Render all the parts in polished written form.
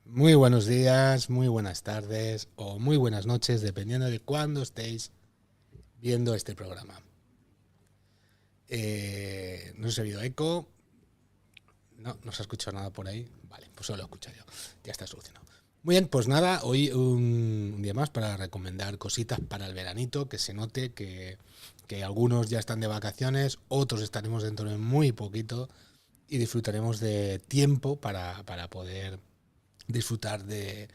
Muy buenos días, muy buenas tardes o muy buenas noches, dependiendo de cuándo estéis viendo este programa. No os he oído eco, no se ha escuchado nada por ahí. Vale, pues solo lo he escuchado yo. Ya está solucionado. Muy bien, pues nada, hoy un día más para recomendar cositas para el veranito, que se note que algunos ya están de vacaciones, otros estaremos dentro de muy poquito y disfrutaremos de tiempo para poder disfrutar de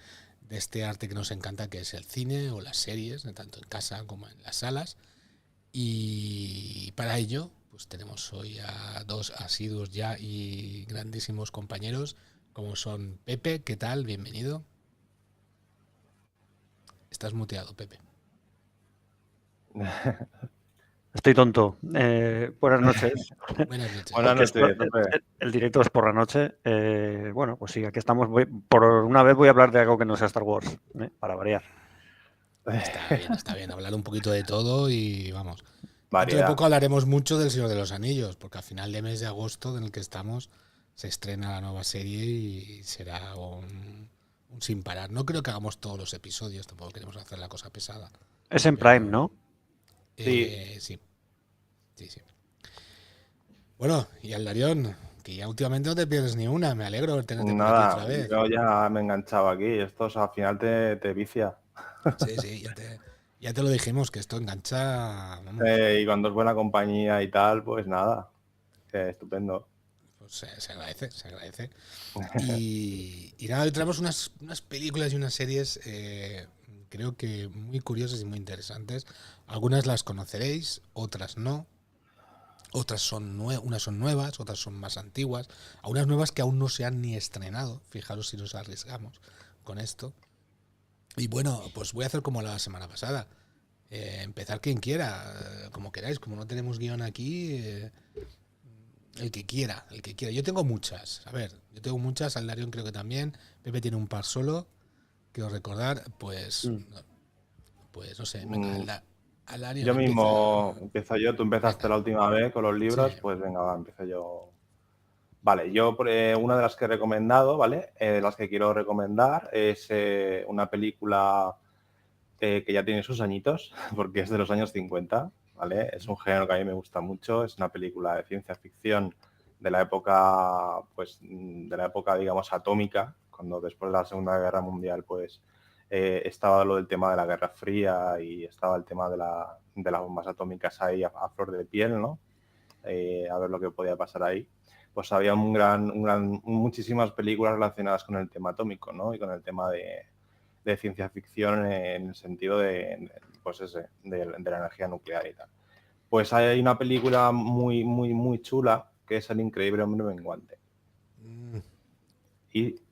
este arte que nos encanta, que es el cine o las series, tanto en casa como en las salas. Y para ello, pues tenemos hoy a dos asiduos ya y grandísimos compañeros, como son Pepe. ¿Qué tal? Bienvenido. Estás muteado, Pepe. Estoy tonto. Buenas noches. Buenas noches. Buenas Aunque noches, Pepe. el directo es por la noche. Bueno, pues sí, aquí estamos. Por una vez voy a hablar de algo que no sea Star Wars, para variar. Está bien hablar un poquito de todo y vamos. Dentro de Variedad. poco hablaremos mucho del Señor de los Anillos, porque a final de mes de agosto en el que estamos se estrena la nueva serie y será un sin parar. No creo que hagamos todos los episodios, tampoco queremos hacer la cosa pesada. Es en Prime, Pero ¿no? Sí, sí, sí, sí. Bueno, y Aldarión, que ya últimamente no te pierdes ni una, me alegro de tenerte por aquí otra nada, vez. yo ya me he enganchado aquí. Esto al final te vicia. Sí, sí, ya te lo dijimos, que esto engancha, vamos, Y cuando es buena compañía y tal, pues nada. Estupendo. pues se agradece, se agradece. Y nada, hoy traemos unas películas y unas series, creo que muy curiosas y muy interesantes. Algunas las conoceréis, otras no. Otras son unas son nuevas, otras son más antiguas. A unas nuevas que aún no se han ni estrenado. Fijaros si nos arriesgamos con esto. Y bueno, pues voy a hacer como la semana pasada. Empezar quien quiera, como queráis. Como no tenemos guión aquí, el que quiera, el que quiera. Yo tengo muchas. A ver, yo tengo muchas. Aldarión creo que también. Pepe tiene un par solo. Quiero recordar, Mm. pues no sé. Venga, Mm, Aldarión Yo empieza. mismo empiezo yo. Tú empezaste Venga, la última vez con los sí. libros, pues venga, va, empiezo yo. Vale, yo una de las que he recomendado, ¿vale? De las que quiero recomendar es una película que ya tiene sus añitos, porque es de los años 50, ¿vale? Es un género que a mí me gusta mucho, es una película de ciencia ficción de la época, pues, de la época, digamos, atómica, cuando después de la Segunda Guerra Mundial, pues, estaba lo del tema de la Guerra Fría y estaba el tema de las bombas atómicas ahí a flor de piel, ¿no? A ver lo que podía pasar ahí. Pues había muchísimas películas relacionadas con el tema atómico, ¿no? Y con el tema de ciencia ficción en el sentido pues de la energía nuclear y tal. Pues hay una película muy, muy, muy chula que es El increíble hombre menguante. Mm,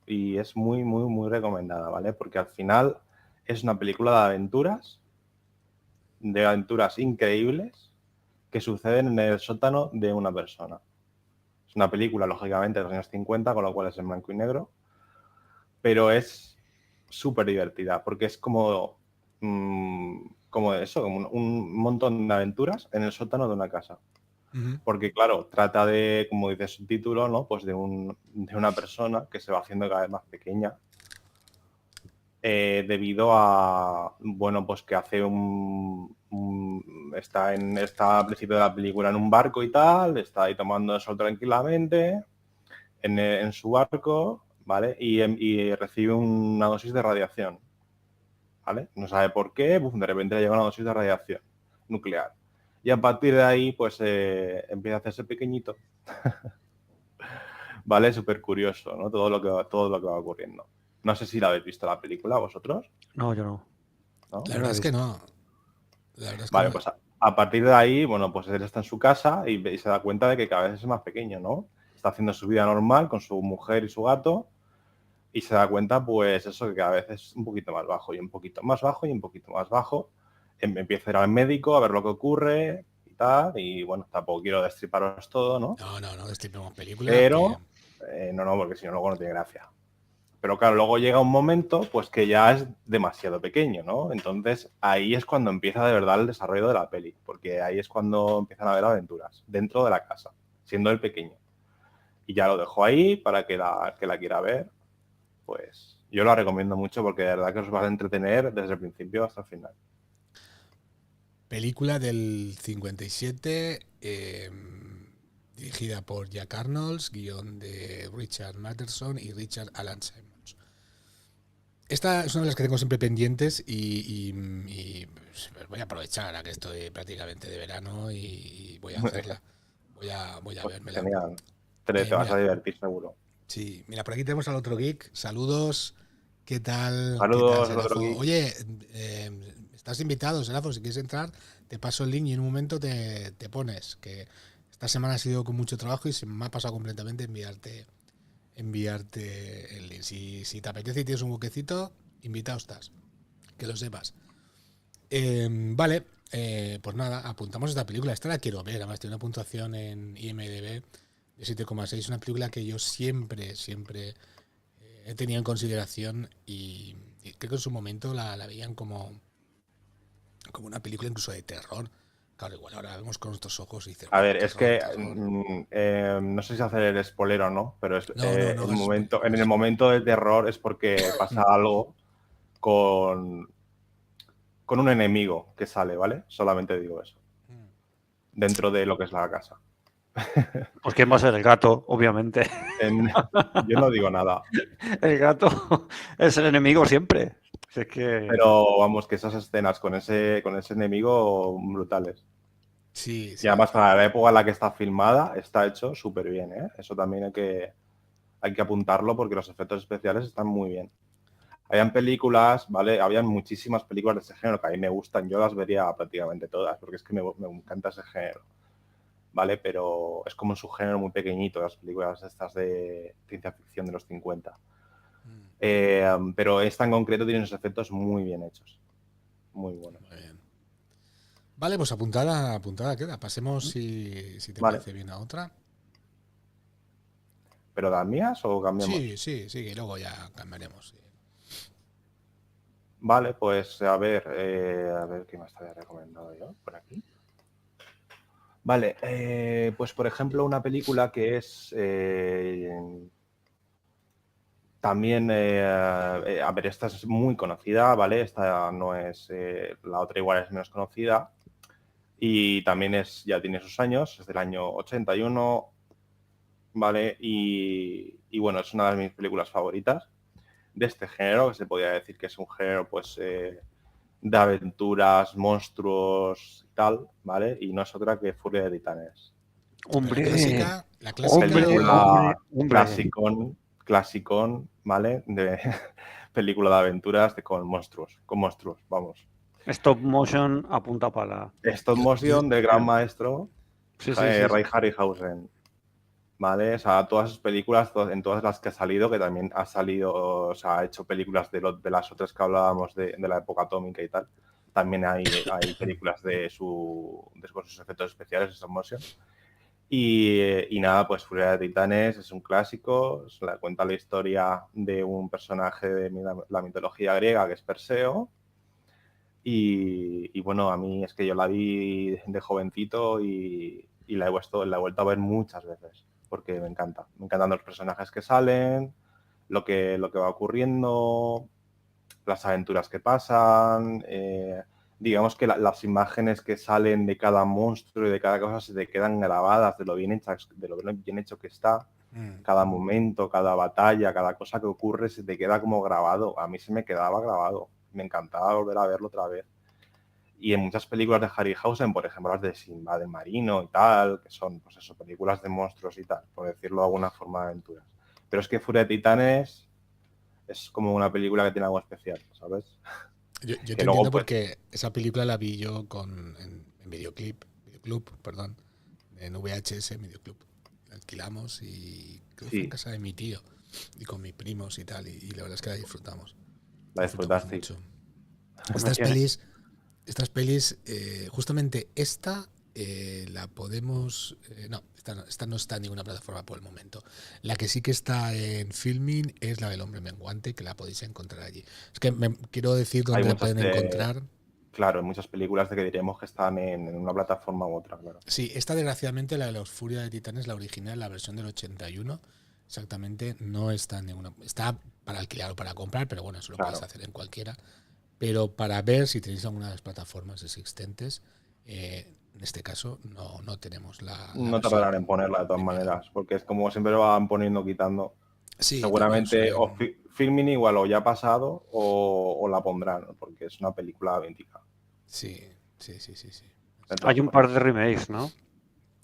Y es muy, muy, muy recomendada, ¿vale? Porque al final es una película de aventuras increíbles que suceden en el sótano de una persona. Es una película, lógicamente, de los años 50, con lo cual es en blanco y negro, pero es súper divertida, porque es como eso, como un montón de aventuras en el sótano de una casa. ujú. Porque, claro, trata de, como dice su título, ¿no? Pues de una persona que se va haciendo cada vez más pequeña, debido a, bueno, pues que hace está al principio de la película en un barco y tal, está ahí tomando el sol tranquilamente, en su barco, ¿vale? Y recibe una dosis de radiación, ¿vale? No sabe por qué, de repente le llega una dosis de radiación nuclear. Y a partir de ahí, pues empieza a hacerse pequeñito, ¿vale? Súper curioso, ¿no? Todo lo que va ocurriendo. No sé si la habéis visto la película vosotros, No, yo no. ¿no? La Yo no verdad la he es que visto. no. La verdad es que Vale, no. pues a partir de ahí, bueno, pues él está en su casa y se da cuenta de que cada vez es más pequeño, ¿no? Está haciendo su vida normal con su mujer y su gato y se da cuenta, pues eso, que cada vez es un poquito más bajo y un poquito más bajo y un poquito más bajo. Empieza a ir al médico a ver lo que ocurre y tal, y bueno, tampoco quiero destriparos todo, ¿no? No destripemos película, que Pero, no, porque si no, luego no tiene gracia. Pero claro, luego llega un momento, pues que ya es demasiado pequeño, ¿no? Entonces ahí es cuando empieza de verdad el desarrollo de la peli, porque ahí es cuando empiezan a haber aventuras dentro de la casa, siendo el pequeño. Y ya lo dejo ahí para que la quiera ver. pues yo la recomiendo mucho porque de verdad que os va a entretener desde el principio hasta el final. Película del 57, dirigida por Jack Arnolds, guión de Richard Matheson y Richard Alan Simons. Esta es una de las que tengo siempre pendientes y pues, voy a aprovechar a que estoy prácticamente de verano y voy a hacerla. Voy a Pues vérmela. genial. Te vas a divertir seguro. Sí, mira, por aquí tenemos al otro geek. Saludos. ¿Qué tal? Saludos, ¿Qué al tal, otro Serafo? geek. Oye, estás invitado, Serafo. Si quieres entrar, te paso el link y en un momento te pones. Que esta semana ha sido con mucho trabajo y se me ha pasado completamente enviarte el link. Si te apetece y tienes un huequecito, invitado estás. Que lo sepas. Vale, pues nada, apuntamos esta película. Esta la quiero ver. Además, tiene una puntuación en IMDb de 7,6. Una película que yo siempre he tenido en consideración y creo que en su momento la veían como una película incluso de terror. Claro, igual ahora la vemos con nuestros ojos y dices, A "Wow, ver, es que terror". no sé si hacer el spoiler o no, pero es, No, el momento, en es- el momento del terror es porque pasa algo con un enemigo que sale, ¿vale? Solamente digo eso. Dentro de lo que es la casa. Pues quién va a ser el gato, obviamente. Yo no digo nada. El gato es el enemigo siempre. Si es que... Pero vamos, que esas escenas con ese enemigo brutales. Sí, Y sí. además para la época en la que está filmada, está hecho súper bien, ¿eh? Eso también hay que apuntarlo porque los efectos especiales están muy bien. Habían películas, ¿vale? Habían muchísimas películas de ese género que a mí me gustan. Yo las vería prácticamente todas porque es que me encanta ese género, ¿vale? Pero es como un subgénero muy pequeñito, las películas estas de ciencia ficción de los 50. Pero esta en concreto tiene unos efectos muy bien hechos. Muy buenos. Muy bien. Vale, pues apuntada queda. Pasemos, si te Vale. parece bien, a otra. ¿Pero las mías o cambiamos? Sí, que luego ya cambiaremos. Sí. Vale, pues a ver qué más te había recomendado yo por aquí. Vale, pues por ejemplo una película que es también, a ver, esta es muy conocida, ¿vale? Esta no es, la otra igual es menos conocida y también ya tiene sus años, es del año 81, ¿vale? Y bueno, es una de mis películas favoritas de este género, que se podría decir que es un género pues de aventuras, monstruos y tal, ¿vale? Y no es otra que Furia de Titanes. Hombre, La clásica Película hombre. clasicón, ¿vale? De película de aventuras con monstruos, vamos. Stop motion a punta pala. Stop motion del gran maestro Sí. Ray Harryhausen. ¿Vale? O sea, todas sus películas, en todas las que ha salido, que también ha salido, o sea, ha hecho películas de las otras que hablábamos de la época atómica y tal. También hay películas con sus efectos especiales, stop motion. Y nada, pues Furia de Titanes es un clásico, cuenta la historia de un personaje de la mitología griega que es Perseo. Y bueno, a mí es que yo la vi de jovencito y la he vuelto a ver muchas veces porque me encanta. Me encantan los personajes que salen, lo que va ocurriendo, las aventuras que pasan. Digamos que las imágenes que salen de cada monstruo y de cada cosa se te quedan grabadas de lo bien hecho que está. Cada momento, cada batalla, cada cosa que ocurre se te queda como grabado. A mí se me quedaba grabado. Me encantaba volver a verlo otra vez. Y en muchas películas de Harryhausen, por ejemplo las de Sinbad el Marino y tal, que son pues eso, películas de monstruos y tal, por decirlo de alguna forma, de aventuras. Pero es que Furia de Titanes es como una película que tiene algo especial, ¿sabes? Yo te luego, entiendo pues, porque esa película la vi yo en videoclub, perdón, en VHS, videoclub. La alquilamos y creo que fue en casa de mi tío y con mis primos y tal, y la verdad es que la disfrutamos. La disfrutaste. Mucho. Estas pelis, justamente esta la podemos... no, esta no está en ninguna plataforma por el momento. La que sí que está en Filmin es la del Hombre Menguante, que la podéis encontrar allí. Es que quiero decir dónde la pueden encontrar. Claro, hay muchas películas de que diríamos que están en una plataforma u otra, claro. Sí, esta desgraciadamente, la de los Furia de Titanes, la original, la versión del 81, exactamente, no está en ninguna... Está para alquilar o para comprar, pero bueno, eso lo Claro. podéis hacer en cualquiera. Pero para ver si tenéis alguna de las plataformas existentes, en este caso no tenemos la No versión tardarán en ponerla de todas premium. maneras, porque es como siempre lo van poniendo, quitando. Sí, Seguramente o suelen- Filmin igual o ya ha pasado o la pondrán, ¿no? Porque es una película auténtica. sí. De todas Hay un par formas. de remakes, ¿no?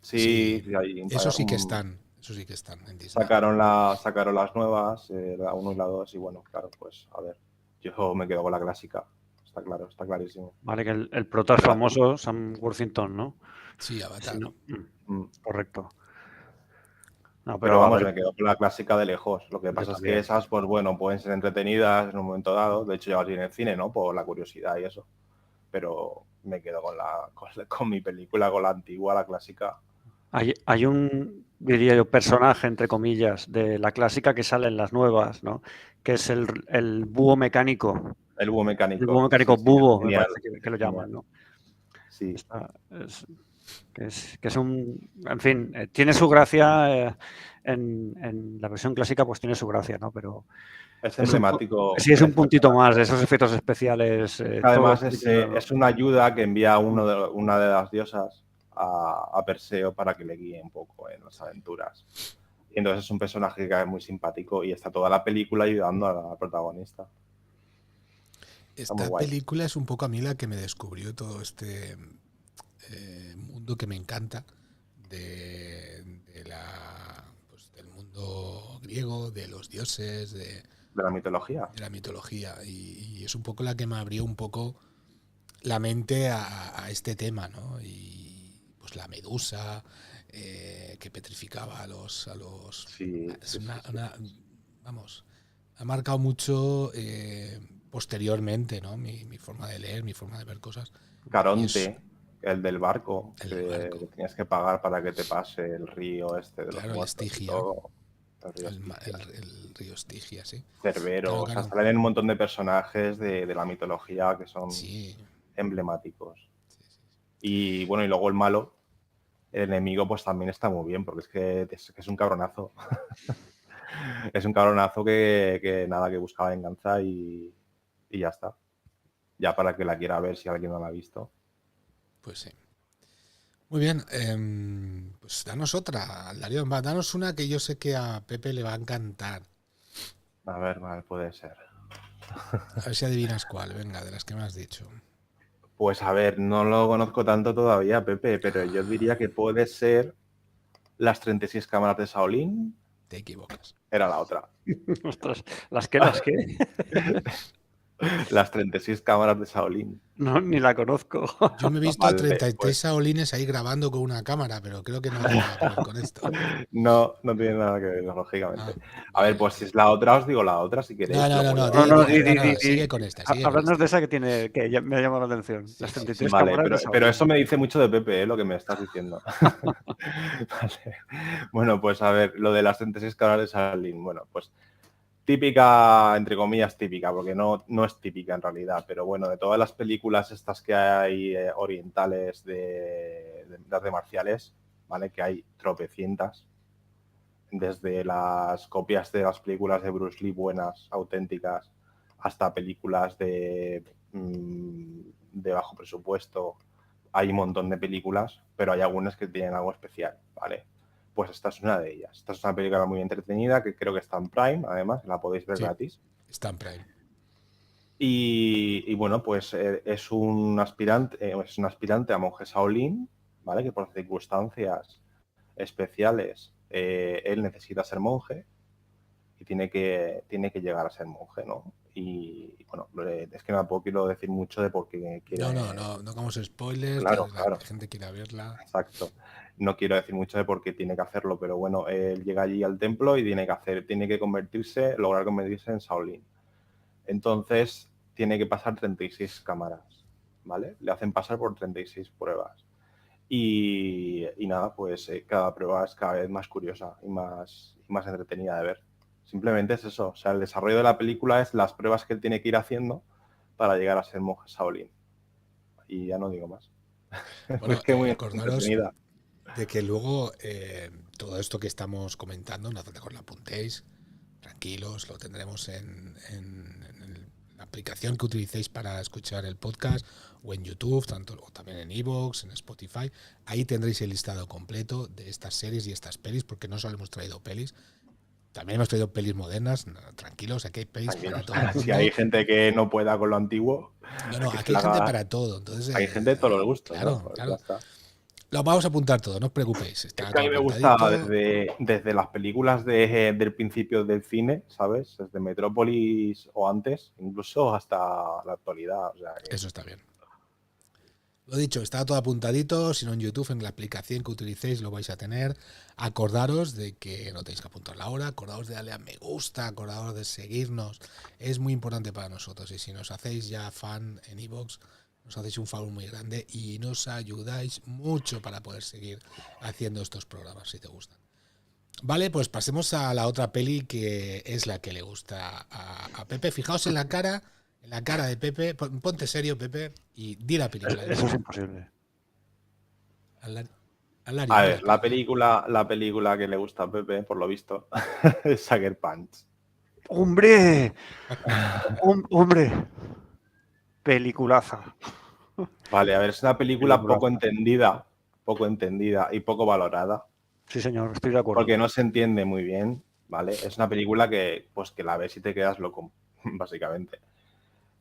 Sí, hay Eso sí que están en Disney. sacaron las nuevas, la 1 y la 2, y bueno, claro, pues a ver, yo me quedo con la clásica, está claro, está clarísimo. Vale, que el prota es famoso, Sam Worthington, ¿no? Sí, Avatar. Sí, ¿no? Mm. Correcto. No, Pero pero a vamos, ver, me quedo con la clásica de lejos. Lo que yo pasa es que también. esas, pues bueno, pueden ser entretenidas en un momento dado. De hecho, ya las vi en el cine, ¿no? Por la curiosidad y eso. Pero me quedo con mi película, con la antigua, la clásica. Hay un, diría yo, personaje, entre comillas, de la clásica que sale en las nuevas, ¿no? Que es el búho mecánico. El búho El búho mecánico. mecánico Sí, sí, es búho, me genial. parece que lo Es genial. llaman, ¿no? Sí. Que es un, en fin, tiene su gracia, en la versión clásica pues tiene su gracia, ¿no? Pero Es emblemático. sí, es un puntito más, esos efectos especiales, todo. Además, es una ayuda que envía una de las diosas a Perseo para que le guíe un poco en las aventuras. Y entonces es un personaje que es muy simpático y está toda la película ayudando a la protagonista. Está muy Esta guay. película es un poco a mí la que me descubrió todo este mundo que me encanta del mundo griego, de los dioses, De la mitología. de la mitología. Y es un poco la que me abrió un poco la mente a este tema, ¿no? Y pues la medusa que petrificaba a los... Sí, es sí, sí, sí. Vamos, ha marcado mucho posteriormente, ¿no? Mi forma de leer, mi forma de ver cosas. Caronte, el del barco, El que del barco. tenías que pagar para que te pase el río este de Claro, los el muertos y Estigia. todo. El río Estigia. El río Estigia, sí. Cerbero, Claro. o sea, salen un montón de personajes de la mitología que son Sí. emblemáticos. Y bueno, y luego el malo, el enemigo, pues también está muy bien, porque es que es un cabronazo. Es un cabronazo que nada, que busca venganza y ya está. Ya para que la quiera ver si alguien no la ha visto. Pues sí. Muy bien, pues danos otra, Aldarión, danos una que yo sé que a Pepe le va a encantar. A ver, vale, puede ser. A ver si adivinas cuál, venga, de las que me has dicho. Pues a ver, no lo conozco tanto todavía, Pepe, pero yo diría que puede ser las 36 cámaras de Shaolin. Te equivocas. Era la otra. Ostras, ¿las qué? Las 36 cámaras de Shaolin. No, ni la conozco. Yo me he visto a Vale, 33 pues Shaolines ahí grabando con una cámara, pero creo que no tiene nada que ver con esto. no tiene nada que ver, lógicamente. A Vale. ver, pues si es la otra, os digo la otra si queréis. No, Di. sigue con esta. Háblanos de esa que ya me ha llamado la atención. Sí, Las sí, 33 Vale, cámaras de pero Shaolin. eso me dice mucho de Pepe, lo que me estás diciendo. Vale. Bueno, pues a ver, lo de las 36 cámaras de Shaolin. Bueno, pues típica, entre comillas típica, porque no es típica en realidad, pero bueno, de todas las películas estas que hay orientales de artes marciales, ¿vale? Que hay tropecientas, desde las copias de las películas de Bruce Lee buenas, auténticas, hasta películas de bajo presupuesto. Hay un montón de películas, pero hay algunas que tienen algo especial, ¿vale? Pues esta es una de ellas. Esta es una película muy entretenida que creo que está en Prime, además, la podéis ver gratis. Está en Prime. Y bueno, pues es un aspirante a monje Shaolin, ¿vale? Que por circunstancias especiales él necesita ser monje y tiene que llegar a ser monje, ¿no? Y bueno, es que no quiero decir mucho de por qué quiere... No hagamos spoilers, Claro, que claro. la gente quiera verla. Exacto. No quiero decir mucho de por qué tiene que hacerlo, pero bueno, él llega allí al templo y tiene que lograr convertirse en Shaolin. Entonces, tiene que pasar 36 cámaras, ¿vale? Le hacen pasar por 36 pruebas. Y nada, pues cada prueba es cada vez más curiosa y más entretenida de ver. Simplemente es eso. O sea, el desarrollo de la película es las pruebas que él tiene que ir haciendo para llegar a ser monje Shaolin. Y ya no digo más. Bueno, Es que muy acordaros entretenida. de que luego todo esto que estamos comentando, no hace que os lo apuntéis, tranquilos, lo tendremos en la aplicación que utilicéis para escuchar el podcast, o en YouTube, o también en iVoox, en Spotify. Ahí tendréis el listado completo de estas series y estas pelis, porque no solo hemos traído pelis, también hemos traído pelis modernas. Tranquilos, aquí hay pelis para todo el mundo. Si hay gente que no pueda con lo antiguo, no, aquí hay gente para todo. Entonces, hay gente de todos los gustos. Claro, ¿no? Pues claro. ya está. Lo vamos a apuntar todo, no os preocupéis. Es que a mí me gusta desde las películas del principio del cine, ¿sabes? Desde Metrópolis o antes, incluso hasta la actualidad. O sea, Eso está bien. Lo dicho, está todo apuntadito, si no en YouTube, en la aplicación que utilicéis lo vais a tener. Acordaros de que no tenéis que apuntar la hora, acordaros de darle a me gusta, acordaros de seguirnos. Es muy importante para nosotros y si nos hacéis ya fan en iVoox, nos hacéis un favor muy grande y nos ayudáis mucho para poder seguir haciendo estos programas si te gustan. Vale, pues pasemos a la otra peli que es la que le gusta a Pepe. Fijaos en la cara de Pepe. Ponte serio, Pepe, y di la película. Eso es imposible. A ver, la película que le gusta a Pepe, por lo visto, es Sucker Punch. ¡Hombre! ¡Hombre! Peliculaza. Vale, a ver, es una película poco entendida y poco valorada. Sí, señor, estoy de acuerdo. Porque no se entiende muy bien, ¿vale? Es una película que la ves y te quedas loco, básicamente.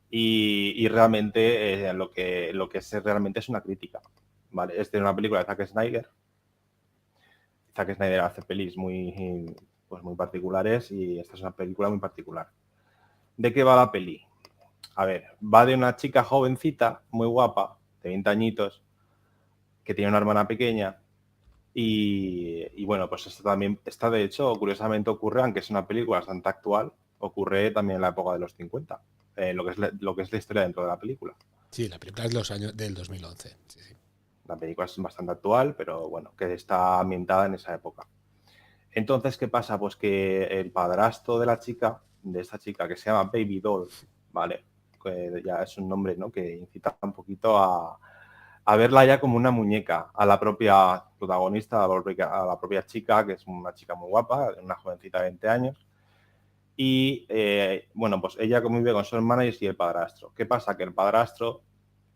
Y realmente lo que es realmente es una crítica, ¿vale? Es de una película de Zack Snyder. Zack Snyder hace pelis muy particulares y esta es una película muy particular. ¿De qué va la peli? A ver, va de una chica jovencita, muy guapa, de 20 añitos, que tiene una hermana pequeña y bueno, pues esta de hecho, curiosamente ocurre, aunque es una película bastante actual, ocurre también en la época de los 50, lo que es la historia dentro de la película. Sí, la película es de los años del 2011. Sí. La película es bastante actual, pero bueno, que está ambientada en esa época. Entonces, ¿qué pasa? Pues que el padrastro de esta chica, que se llama Baby Doll, ¿vale? Que ya es un nombre, ¿no? Que incita un poquito a verla ya como una muñeca, a la propia protagonista, a la propia chica, que es una chica muy guapa, una jovencita de 20 años. Y, bueno, pues ella convive con su hermana y el padrastro. ¿Qué pasa? Que el padrastro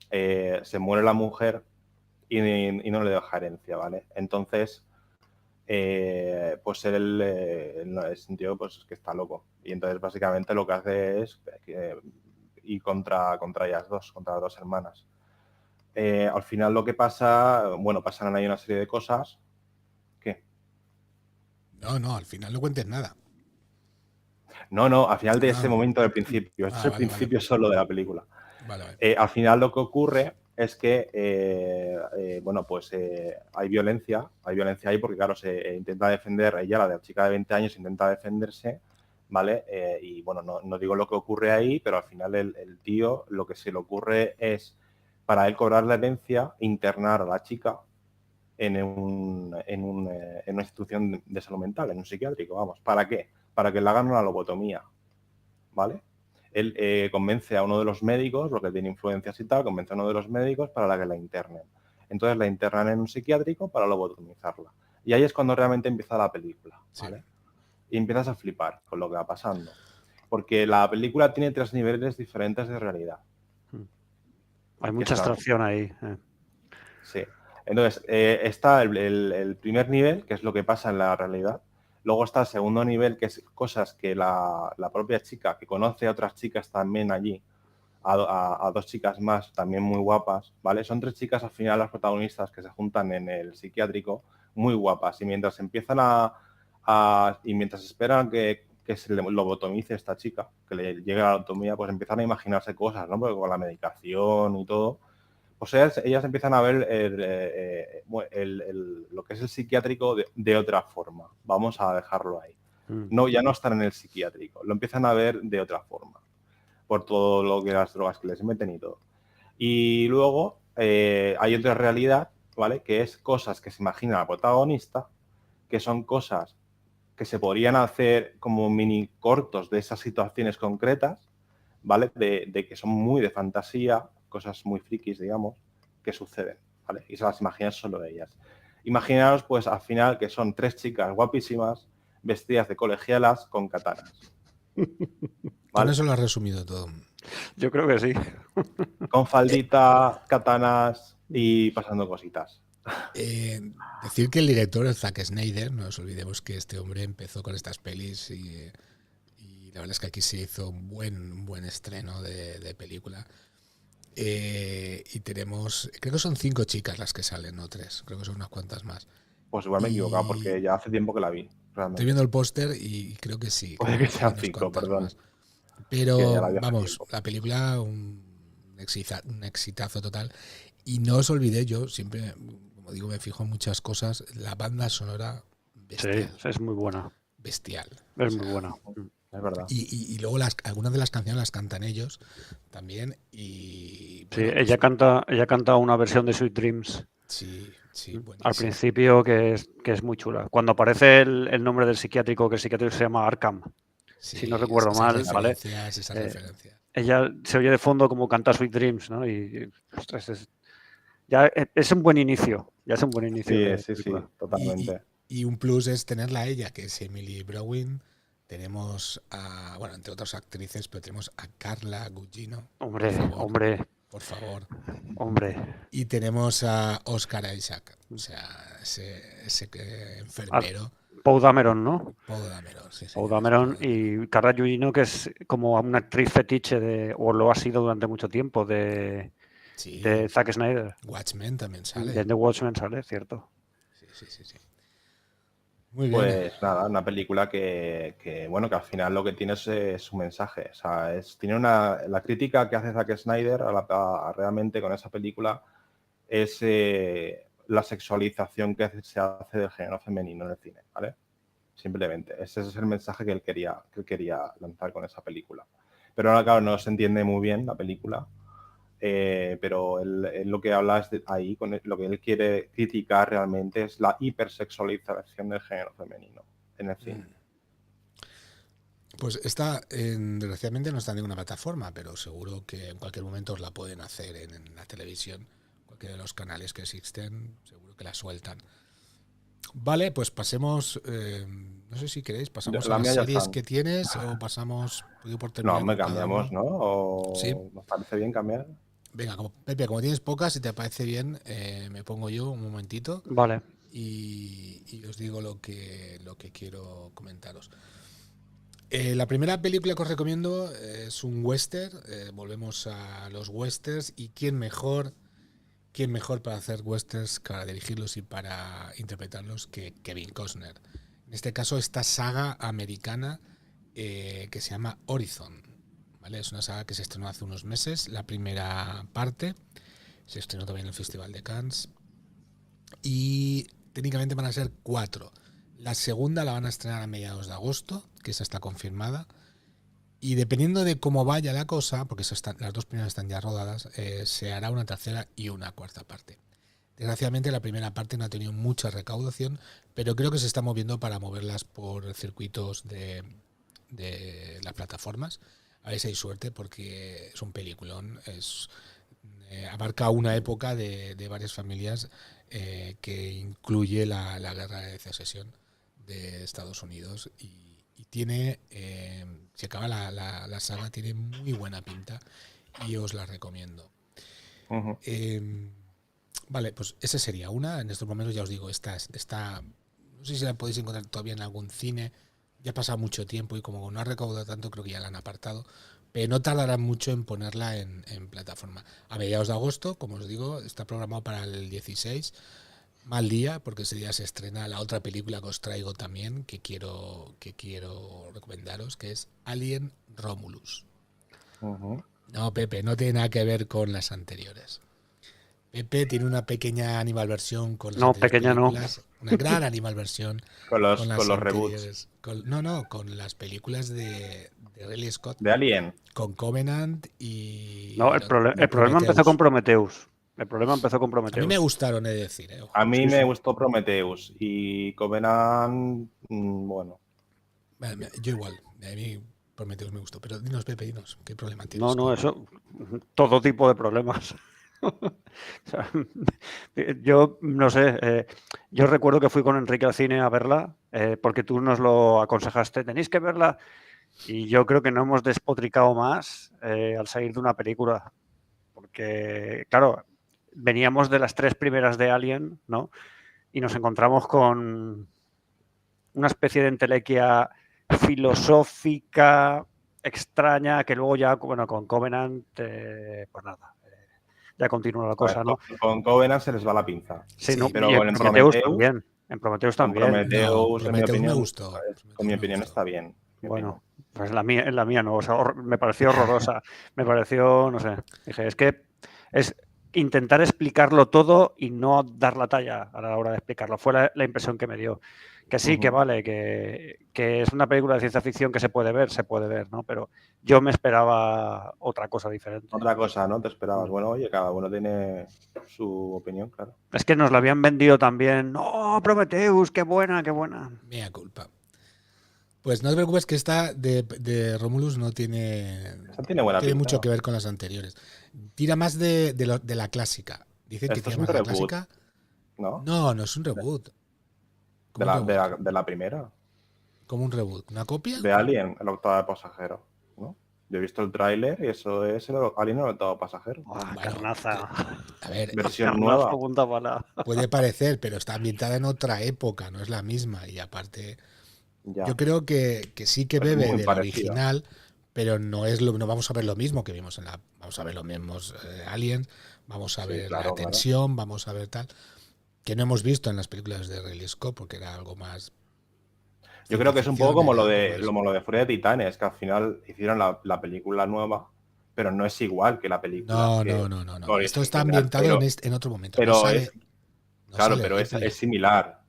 se muere la mujer y no le deja herencia, ¿vale? Entonces, pues él es un tío pues, que está loco. Y entonces, básicamente, lo que hace es ir contra ellas dos, contra las dos hermanas. Al final lo que pasa, bueno, pasan ahí una serie de cosas. ¿Qué? No, al final no cuentes nada. No, al final de ese momento del principio. Este es el principio solo de la película. Vale. Al final lo que ocurre es que, bueno, pues hay violencia ahí porque, claro, se intenta defender, ella, la chica de 20 años, intenta defenderse, ¿vale? Y, bueno, no digo lo que ocurre ahí, pero al final el tío, lo que se le ocurre es, para él cobrar la herencia, internar a la chica en una institución de salud mental, en un psiquiátrico, vamos. ¿Para qué? Para que le hagan una lobotomía, ¿vale? Él convence a uno de los médicos, lo que tiene influencias y tal, convence a uno de los médicos para que la internen. Entonces la internan en un psiquiátrico para lobotomizarla. Y ahí es cuando realmente empieza la película, ¿vale? Sí. Y empiezas a flipar con lo que va pasando. Porque la película tiene 3 niveles diferentes de realidad. Hay mucha abstracción ahí. Sí. Entonces, está el primer nivel, que es lo que pasa en la realidad. Luego está el segundo nivel, que es cosas que la propia chica, que conoce a otras chicas también allí, a 2 chicas más, también muy guapas, ¿vale? Son 3 chicas al final las protagonistas que se juntan en el psiquiátrico, muy guapas. Y mientras empiezan y mientras esperan que se le lobotomice esta chica, que le llegue la lobotomía, pues empiezan a imaginarse cosas, ¿no? Porque con la medicación y todo, pues ellas empiezan a ver lo que es el psiquiátrico de otra forma. Vamos a dejarlo ahí. No, ya no están en el psiquiátrico, lo empiezan a ver de otra forma, por todo lo que las drogas que les meten y todo. Y luego hay otra realidad, ¿vale? Que es cosas que se imagina la protagonista, que son cosas que se podrían hacer como mini cortos de esas situaciones concretas, ¿vale? De que son muy de fantasía, cosas muy frikis, digamos, que suceden, ¿vale? Y se las imaginas solo ellas. Imaginaos, pues, al final, que son 3 chicas guapísimas, vestidas de colegialas con katanas. Con ¿Vale? eso lo has resumido todo. Yo creo que sí. Con faldita, katanas y pasando cositas. Decir que el director es Zack Snyder, no nos olvidemos que este hombre empezó con estas pelis y la verdad es que aquí se hizo un buen estreno de película. Y tenemos, creo que son 5 chicas las que salen, no 3, creo que son unas cuantas más. Pues igual me he equivocado porque ya hace tiempo que la vi. Estoy Realmente. viendo el póster y creo que sí. Puede creo que sean hay unas 5, cuantas perdón. más. Que ya Pero la vi hace vamos, tiempo. la película un exitazo total. Y no os olvidé, yo siempre, como digo, me fijo en muchas cosas. La banda sonora bestial. Sí, es muy buena. Bestial. Es O sea, muy buena. Es verdad. y luego algunas de las canciones las cantan ellos también. Y Sí, bueno, ella canta una versión de Sweet Dreams sí, al buenísimo. principio que es muy chula. Cuando aparece el nombre del psiquiátrico, que el psiquiátrico se llama Arkham, Sí, si no recuerdo mal, ¿vale? Esas referencias. Ella se oye de fondo como canta Sweet Dreams, ¿no? Y ostras, ya es un buen inicio. Ya es un buen inicio. Sí, de sí, película. totalmente. Y un plus es tenerla a ella, que es Emily Browning. Tenemos bueno, entre otras actrices, pero tenemos a Carla Gugino. Hombre, Por favor. hombre. Y tenemos a Oscar Isaac, o sea, ese enfermero. Poe Dameron, ¿no? Poe Dameron, sí, Poe Dameron y Carla Gugino, que es como una actriz fetiche o lo ha sido durante mucho tiempo, de Zack Snyder. Watchmen también sale. De The Watchmen sale, cierto. Sí. Muy bien. Pues nada, una película que bueno, que al final lo que tiene es su mensaje. O sea, tiene la crítica que hace Zack Snyder realmente con esa película es la sexualización que se hace del género femenino en el cine, ¿vale? Simplemente. Ese es el mensaje que él quería lanzar con esa película. Pero ahora, claro, no se entiende muy bien la película. Pero él lo que habla es ahí, lo que él quiere criticar realmente es la hipersexualización del género femenino en el cine. Pues esta, desgraciadamente, no está en ninguna plataforma, pero seguro que en cualquier momento os la pueden hacer en la televisión. Cualquiera de los canales que existen, seguro que la sueltan. Vale, pues pasemos, no sé si queréis, pasamos a las series que tienes o pasamos por terminar. No, me cambiamos, ¿no? ¿O sí. ¿Nos parece bien cambiar? Venga, Pepe, como tienes pocas, si te parece bien, me pongo yo un momentito. Vale. Y os digo lo que quiero comentaros. La primera película que os recomiendo es un western. Volvemos a los westerns. ¿Y quién mejor para hacer westerns, para dirigirlos y para interpretarlos que Kevin Costner? En este caso, esta saga americana que se llama Horizon. ¿Vale? Es una saga que se estrenó hace unos meses. La primera parte se estrenó también en el Festival de Cannes. Y técnicamente van a ser 4. La segunda la van a estrenar a mediados de agosto, que esa está confirmada. Y dependiendo de cómo vaya la cosa, porque las 2 primeras están ya rodadas, se hará una tercera y una cuarta parte. Desgraciadamente la primera parte no ha tenido mucha recaudación, pero creo que se está moviendo para moverlas por circuitos de las plataformas. A ver si hay suerte, porque es un peliculón. Abarca una época de varias familias que incluye la guerra de secesión de Estados Unidos y tiene, si acaba la saga, tiene muy buena pinta y os la recomiendo. Uh-huh. Vale, pues esa sería una. En estos momentos ya os digo, está no sé si la podéis encontrar todavía en algún cine. Ya ha pasado mucho tiempo y como no ha recaudado tanto, creo que ya la han apartado. Pero no tardarán mucho en ponerla en plataforma. A mediados de agosto, como os digo, está programado para el 16. Mal día, porque ese día se estrena la otra película que os traigo también, que quiero recomendaros, que es Alien Romulus. Uh-huh. No, Pepe, no tiene nada que ver con las anteriores. Pepe tiene una pequeña animal versión con las anteriores películas. No. Una gran animal versión con los reboots. Con las películas de Ridley Scott. De Alien. Con Covenant y... No, el problema empezó con Prometheus. A mí me gustaron, he de decir. A mí me gustó Prometheus y Covenant, bueno. Vale, yo igual. A mí Prometheus me gustó. Pero dinos, Pepe, ¿qué problema tienes? No, eso. Todo tipo de problemas. O sea, yo no sé, yo recuerdo que fui con Enrique al cine a verla, porque tú nos lo aconsejaste, tenéis que verla, y yo creo que no hemos despotricado más al salir de una película, porque, claro, veníamos de las 3 primeras de Alien, ¿no? Y nos encontramos con una especie de entelequia filosófica extraña que luego ya, bueno, con Covenant, pues nada, ya continúa la A ver, cosa, ¿no? con Covenant se les va la pinza. Sí, no, Sí, Pero y en con el Prometheus también. En Prometheus con también. no, Prometheus, en mi Prometheus me opinión, gustó. con mi Prometheus me opinión gustó. está bien. mi Bueno, opinión. pues en la mía no, o sea, me pareció horrorosa. Me pareció, no sé, dije, es que es intentar explicarlo todo y no dar la talla a la hora de explicarlo. Fue la impresión que me dio. Que sí, que Ujú. vale, que es una película de ciencia ficción que se puede ver, ¿no? Pero yo me esperaba otra cosa diferente. Otra cosa, ¿no? Te esperabas. Mm. Bueno, oye, cada uno tiene su opinión, claro. Es que nos la habían vendido también. No, Prometheus, qué buena, qué buena. Mea culpa. Pues no te preocupes que esta de Romulus no tiene, Esta tiene buena pinta. mucho que ver con las anteriores. Tira más de la clásica. Dicen que Esto es tira un más de la reboot, clásica. ¿no? No, no es un reboot. De ¿Cómo un reboot? de la primera. ¿Cómo un reboot? ¿Una copia? De Alien, el octavo pasajero, ¿no? Yo he visto el tráiler y eso es el Alien, el octavo pasajero. Buah, Bueno, carnaza. A ver, Versión Carnaza, nueva. punta bala. puede parecer, pero está ambientada en otra época, no es la misma. Y aparte, Ya. yo creo que sí que Es bebe muy de la parecida. original, pero no vamos a ver lo mismo que vimos vamos a ver los mismos Aliens, vamos a Sí, ver claro, la claro. tensión, vamos a ver tal, que no hemos visto en las películas de Ridley Scott porque era algo más. Yo creo que es un ciencia poco como ficción, lo era de algo más- como lo de Furia de Titanes, que al final hicieron la película nueva, pero no es igual que la película No, que no, no, no, no. Esto está original, ambientado en otro momento. No pero es sale, no claro, sale pero Ripley. es similar.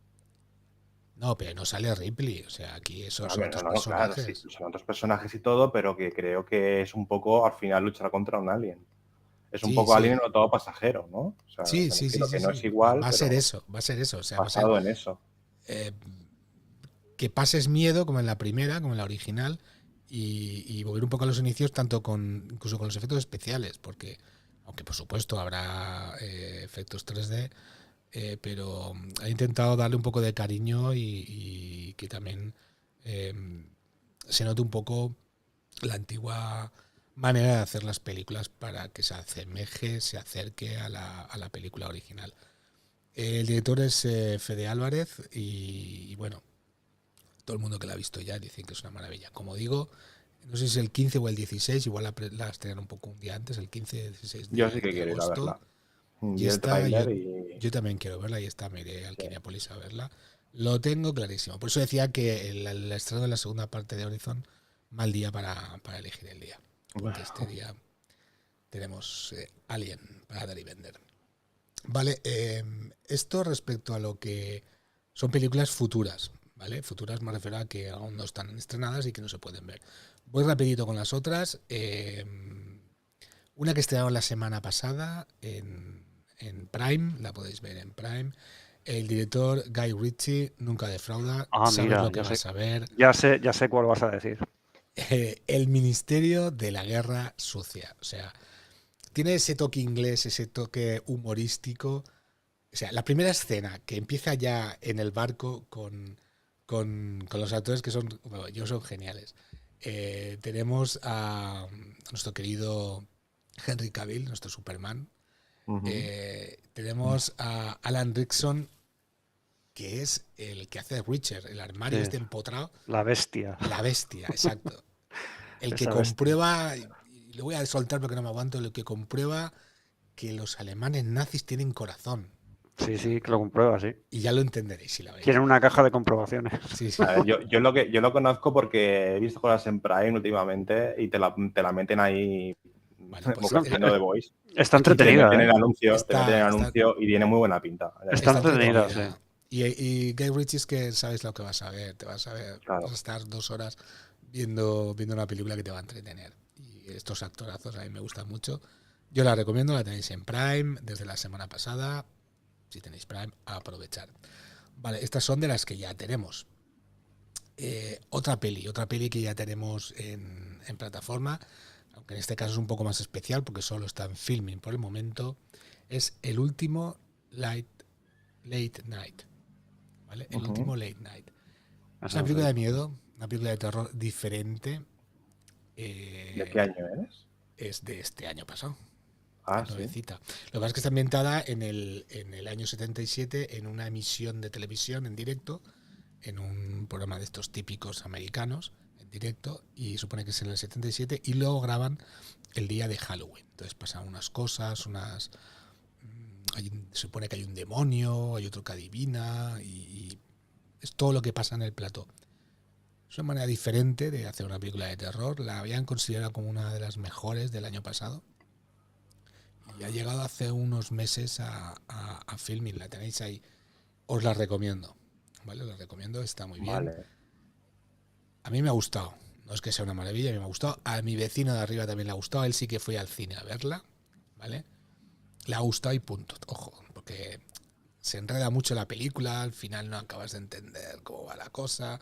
No, pero no sale Ripley. O sea, aquí esos A son ver, otros no, claro, sí, personajes. son otros personajes y todo, pero que creo que es un poco al final luchar contra un alien. Es un Sí, poco Alien sí. en octavo pasajero, ¿no? O sea, Sí, me sí, sí, refiero sí, que no es sí. igual, Va a ser pero eso, va a ser eso. O sea, va a ser basado en eso. eh, que pases miedo como en la primera, como en la original, y volver un poco a los inicios, tanto incluso con los efectos especiales, porque aunque por supuesto habrá efectos 3D, pero he intentado darle un poco de cariño y que también eh, se note un poco la antigua manera de hacer las películas para que se asemeje, se acerque a la película original. El director es Fede Álvarez y bueno, todo el mundo que la ha visto ya dicen que es una maravilla. Como digo, no sé si es el 15 o el 16, igual la estrenan un poco un día antes, el 15 16 Yo sí de que quiero ir a agosto. verla. Y Vi el esta, yo, tráiler y yo también quiero verla y esta me iré al sí. Kinepolis a verla. Lo tengo clarísimo. Por eso decía que el estreno de la segunda parte de Horizon, mal día para elegir el día. Porque este día tenemos Alien para dar y vender. Vale, esto respecto a lo que son películas futuras, ¿vale? Futuras me refiero a que aún no están estrenadas y que no se pueden ver. Voy rapidito con las otras. Una que estrenaron la semana pasada en Prime, la podéis ver en Prime. El director Guy Ritchie nunca defrauda, Ah, sabes mira, lo que vas a ver. ya sé cuál vas a decir. El Ministerio de la Guerra Sucia. O sea, tiene ese toque inglés, ese toque humorístico. O sea, la primera escena que empieza ya en el barco con los actores que son, bueno, ellos son geniales. Tenemos a nuestro querido Henry Cavill, nuestro Superman. Ujú. Tenemos a Alan Rickson, que es el que hace Richard, el armario Sí. este empotrado. La bestia. La bestia, exacto. El que Esa bestia. comprueba, y lo voy a soltar porque no me aguanto, el que comprueba que los alemanes nazis tienen corazón. Sí, que lo comprueba, sí. Y ya lo entenderéis si la veis. Tienen una caja de comprobaciones. Sí, sí. A ver, yo lo conozco porque he visto cosas en Prime últimamente y te la meten ahí Bueno, pues como haciendo de voice. Está Aquí Te entretenida, meten el ¿eh? anuncio, te Está- meten el está- anuncio y tiene muy buena pinta. Está entretenida, sí. Y Guy Ritchie es que sabes lo que vas a ver. Te vas a ver, Claro. vas a estar 2 horas viendo una película que te va a entretener. Y estos actorazos a mí me gustan mucho. Yo la recomiendo, la tenéis en Prime desde la semana pasada. Si tenéis Prime, a aprovechar. Vale, estas son de las que ya tenemos. Otra peli que ya tenemos en plataforma. aunque en este caso es un poco más especial porque solo está en filming por el momento, es El último Late Night. ¿Vale? El último Late Night. Es una película de miedo, una película de terror diferente. ¿De qué año es? Es de este año pasado. Sí. Nuevecita. Lo que pasa es que está ambientada en el año 77 en una emisión de televisión en directo, en un programa de estos típicos americanos en directo, y supone que es en el 77 y luego graban el día de Halloween. Entonces pasan unas cosas, se supone que hay un demonio, hay otro que adivina y es todo lo que pasa en el plató. Es una manera diferente de hacer una película de terror. La habían considerado como una de las mejores del año pasado. Y ha llegado hace unos meses a filming. La tenéis ahí. Os la recomiendo. ¿Vale? Os la recomiendo. Está muy bien. Vale. A mí me ha gustado. No es que sea una maravilla. A mí me ha gustado. A mi vecino de arriba también le ha gustado. Él sí que fue al cine a verla. ¿Vale? Le ha gustado y punto. Ojo. Porque se enreda mucho la película. Al final no acabas de entender cómo va la cosa.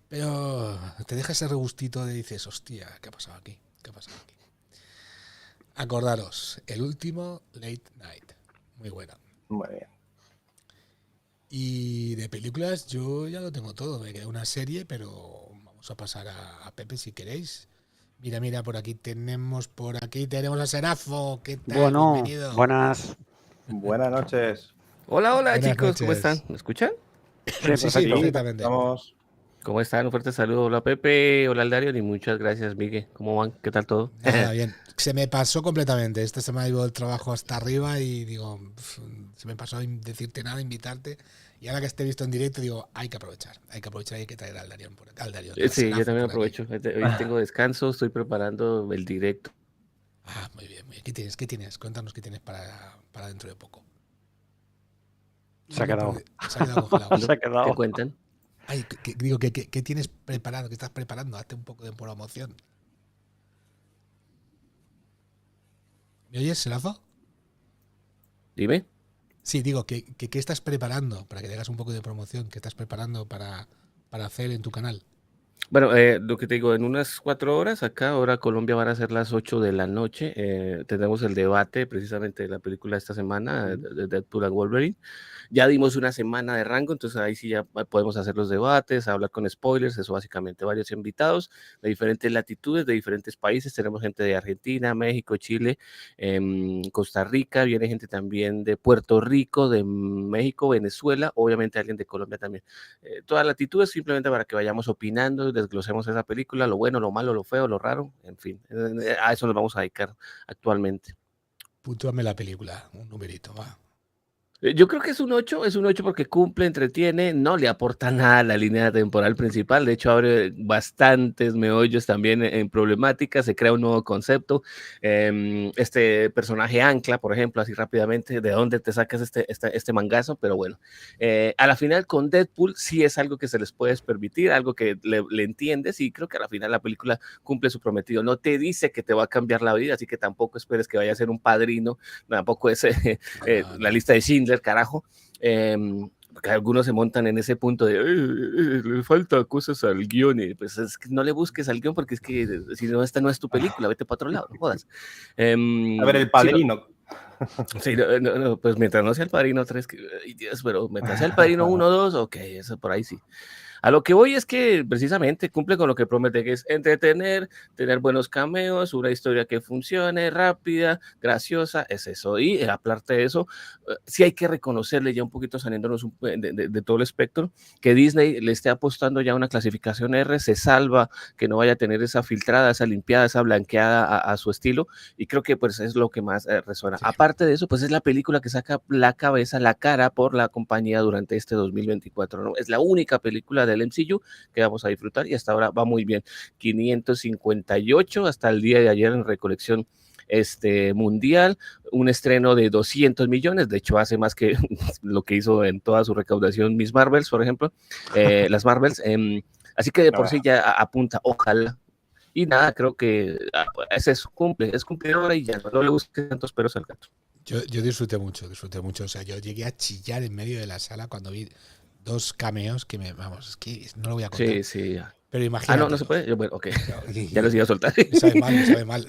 Pero te deja ese regustito de dices, hostia, ¿qué ha pasado aquí? ¿Qué ha pasado aquí? Acordaros, El último Late Night. Muy buena. Muy bien. Y de películas yo ya lo tengo todo. Me queda una serie, pero vamos a pasar a Pepe si queréis. Mira, por aquí tenemos a Serafo. ¿Qué tal? Bueno, bienvenido. buenas. Buenas noches. Hola, Buenas chicos, ¿cómo noches. están? ¿Me escuchan? Sí, perfectamente. Estamos... ¿Cómo están? Un fuerte saludo. Hola, Pepe. Hola, Aldario. Y muchas gracias, Miguel. ¿Cómo van? ¿Qué tal todo? Nada, bien. Se me pasó completamente. Esta semana iba el trabajo hasta arriba y digo, se me pasó decirte nada, invitarte. Y ahora que esté visto en directo, digo, hay que aprovechar y hay que traer al Darío. Sí, yo también aprovecho. Hoy tengo descanso, estoy preparando el directo. Muy bien, muy bien. ¿Qué tienes? Cuéntanos qué tienes para dentro de poco. Se ha quedado. Se ha quedado congelado. Se ha quedado. ¿Qué cuentan? Ay, ¿qué tienes preparado? ¿Qué estás preparando? Hazte un poco de promoción. ¿Me oyes, Serafo? Dime. Sí, digo, ¿qué estás preparando? Para que te hagas un poco de promoción. ¿Qué estás preparando para hacer en tu canal? Bueno, lo que te digo, en unas 4 horas acá, ahora Colombia van a ser las 8 de la noche. Tendremos el debate precisamente de la película esta semana, de Deadpool and Wolverine. Ya dimos una semana de rango, entonces ahí sí ya podemos hacer los debates, hablar con spoilers, eso básicamente. Varios invitados de diferentes latitudes, de diferentes países. Tenemos gente de Argentina, México, Chile, Costa Rica, viene gente también de Puerto Rico, de México, Venezuela, obviamente alguien de Colombia también. Todas las latitudes simplemente para que vayamos opinando, desglosemos esa película, lo bueno, lo malo, lo feo, lo raro, en fin. A eso nos vamos a dedicar actualmente. Puntúame la película, un numerito, va. Yo creo que es un 8 porque cumple, entretiene, no le aporta nada a la línea temporal principal, de hecho abre bastantes meollos también en problemáticas, se crea un nuevo concepto, este personaje Ancla, por ejemplo, así rápidamente, ¿de dónde te sacas este mangazo? Pero bueno, a la final con Deadpool sí es algo que se les puede permitir, algo que le entiendes y creo que a la final la película cumple su prometido, no te dice que te va a cambiar la vida, así que tampoco esperes que vaya a ser un padrino, tampoco es la lista de Schindler, carajo, porque algunos se montan en ese punto de le falta cosas al guión y pues es que no le busques al guión porque es que si no, esta no es tu película, vete para otro lado, no jodas. A ver, El Padrino. Sí, no, pues mientras no sea El Padrino 3, Dios, pero mientras sea El Padrino 1, 2, ok, eso por ahí sí. A lo que voy es que precisamente cumple con lo que promete, que es entretener, tener buenos cameos, una historia que funcione, rápida, graciosa, es eso. Y aparte de eso, sí hay que reconocerle ya un poquito saliéndonos de todo el espectro, que Disney le esté apostando ya a una clasificación R, se salva que no vaya a tener esa filtrada, esa limpiada, esa blanqueada a su estilo, y creo que pues es lo que más resuena. Sí. Aparte de eso, pues es la película que saca la cabeza, la cara por la compañía durante este 2024, ¿no? Es la única película del MCU que vamos a disfrutar y hasta ahora va muy bien. 558 hasta el día de ayer en recolección mundial, un estreno de 200 millones, de hecho hace más que lo que hizo en toda su recaudación Miss Marvels, por ejemplo, las Marvels, así que de por sí ya apunta, ojalá. Y nada, creo que es eso, es cumplidora y ya no le busque tantos peros al gato. Yo disfruté mucho, o sea, yo llegué a chillar en medio de la sala cuando vi 2 cameos que vamos, es que no lo voy a contar. Sí. Pero imagínate. No se puede. Yo, bueno, ok. Y- Ya los iba a soltar. Me sabe mal, me sabe mal.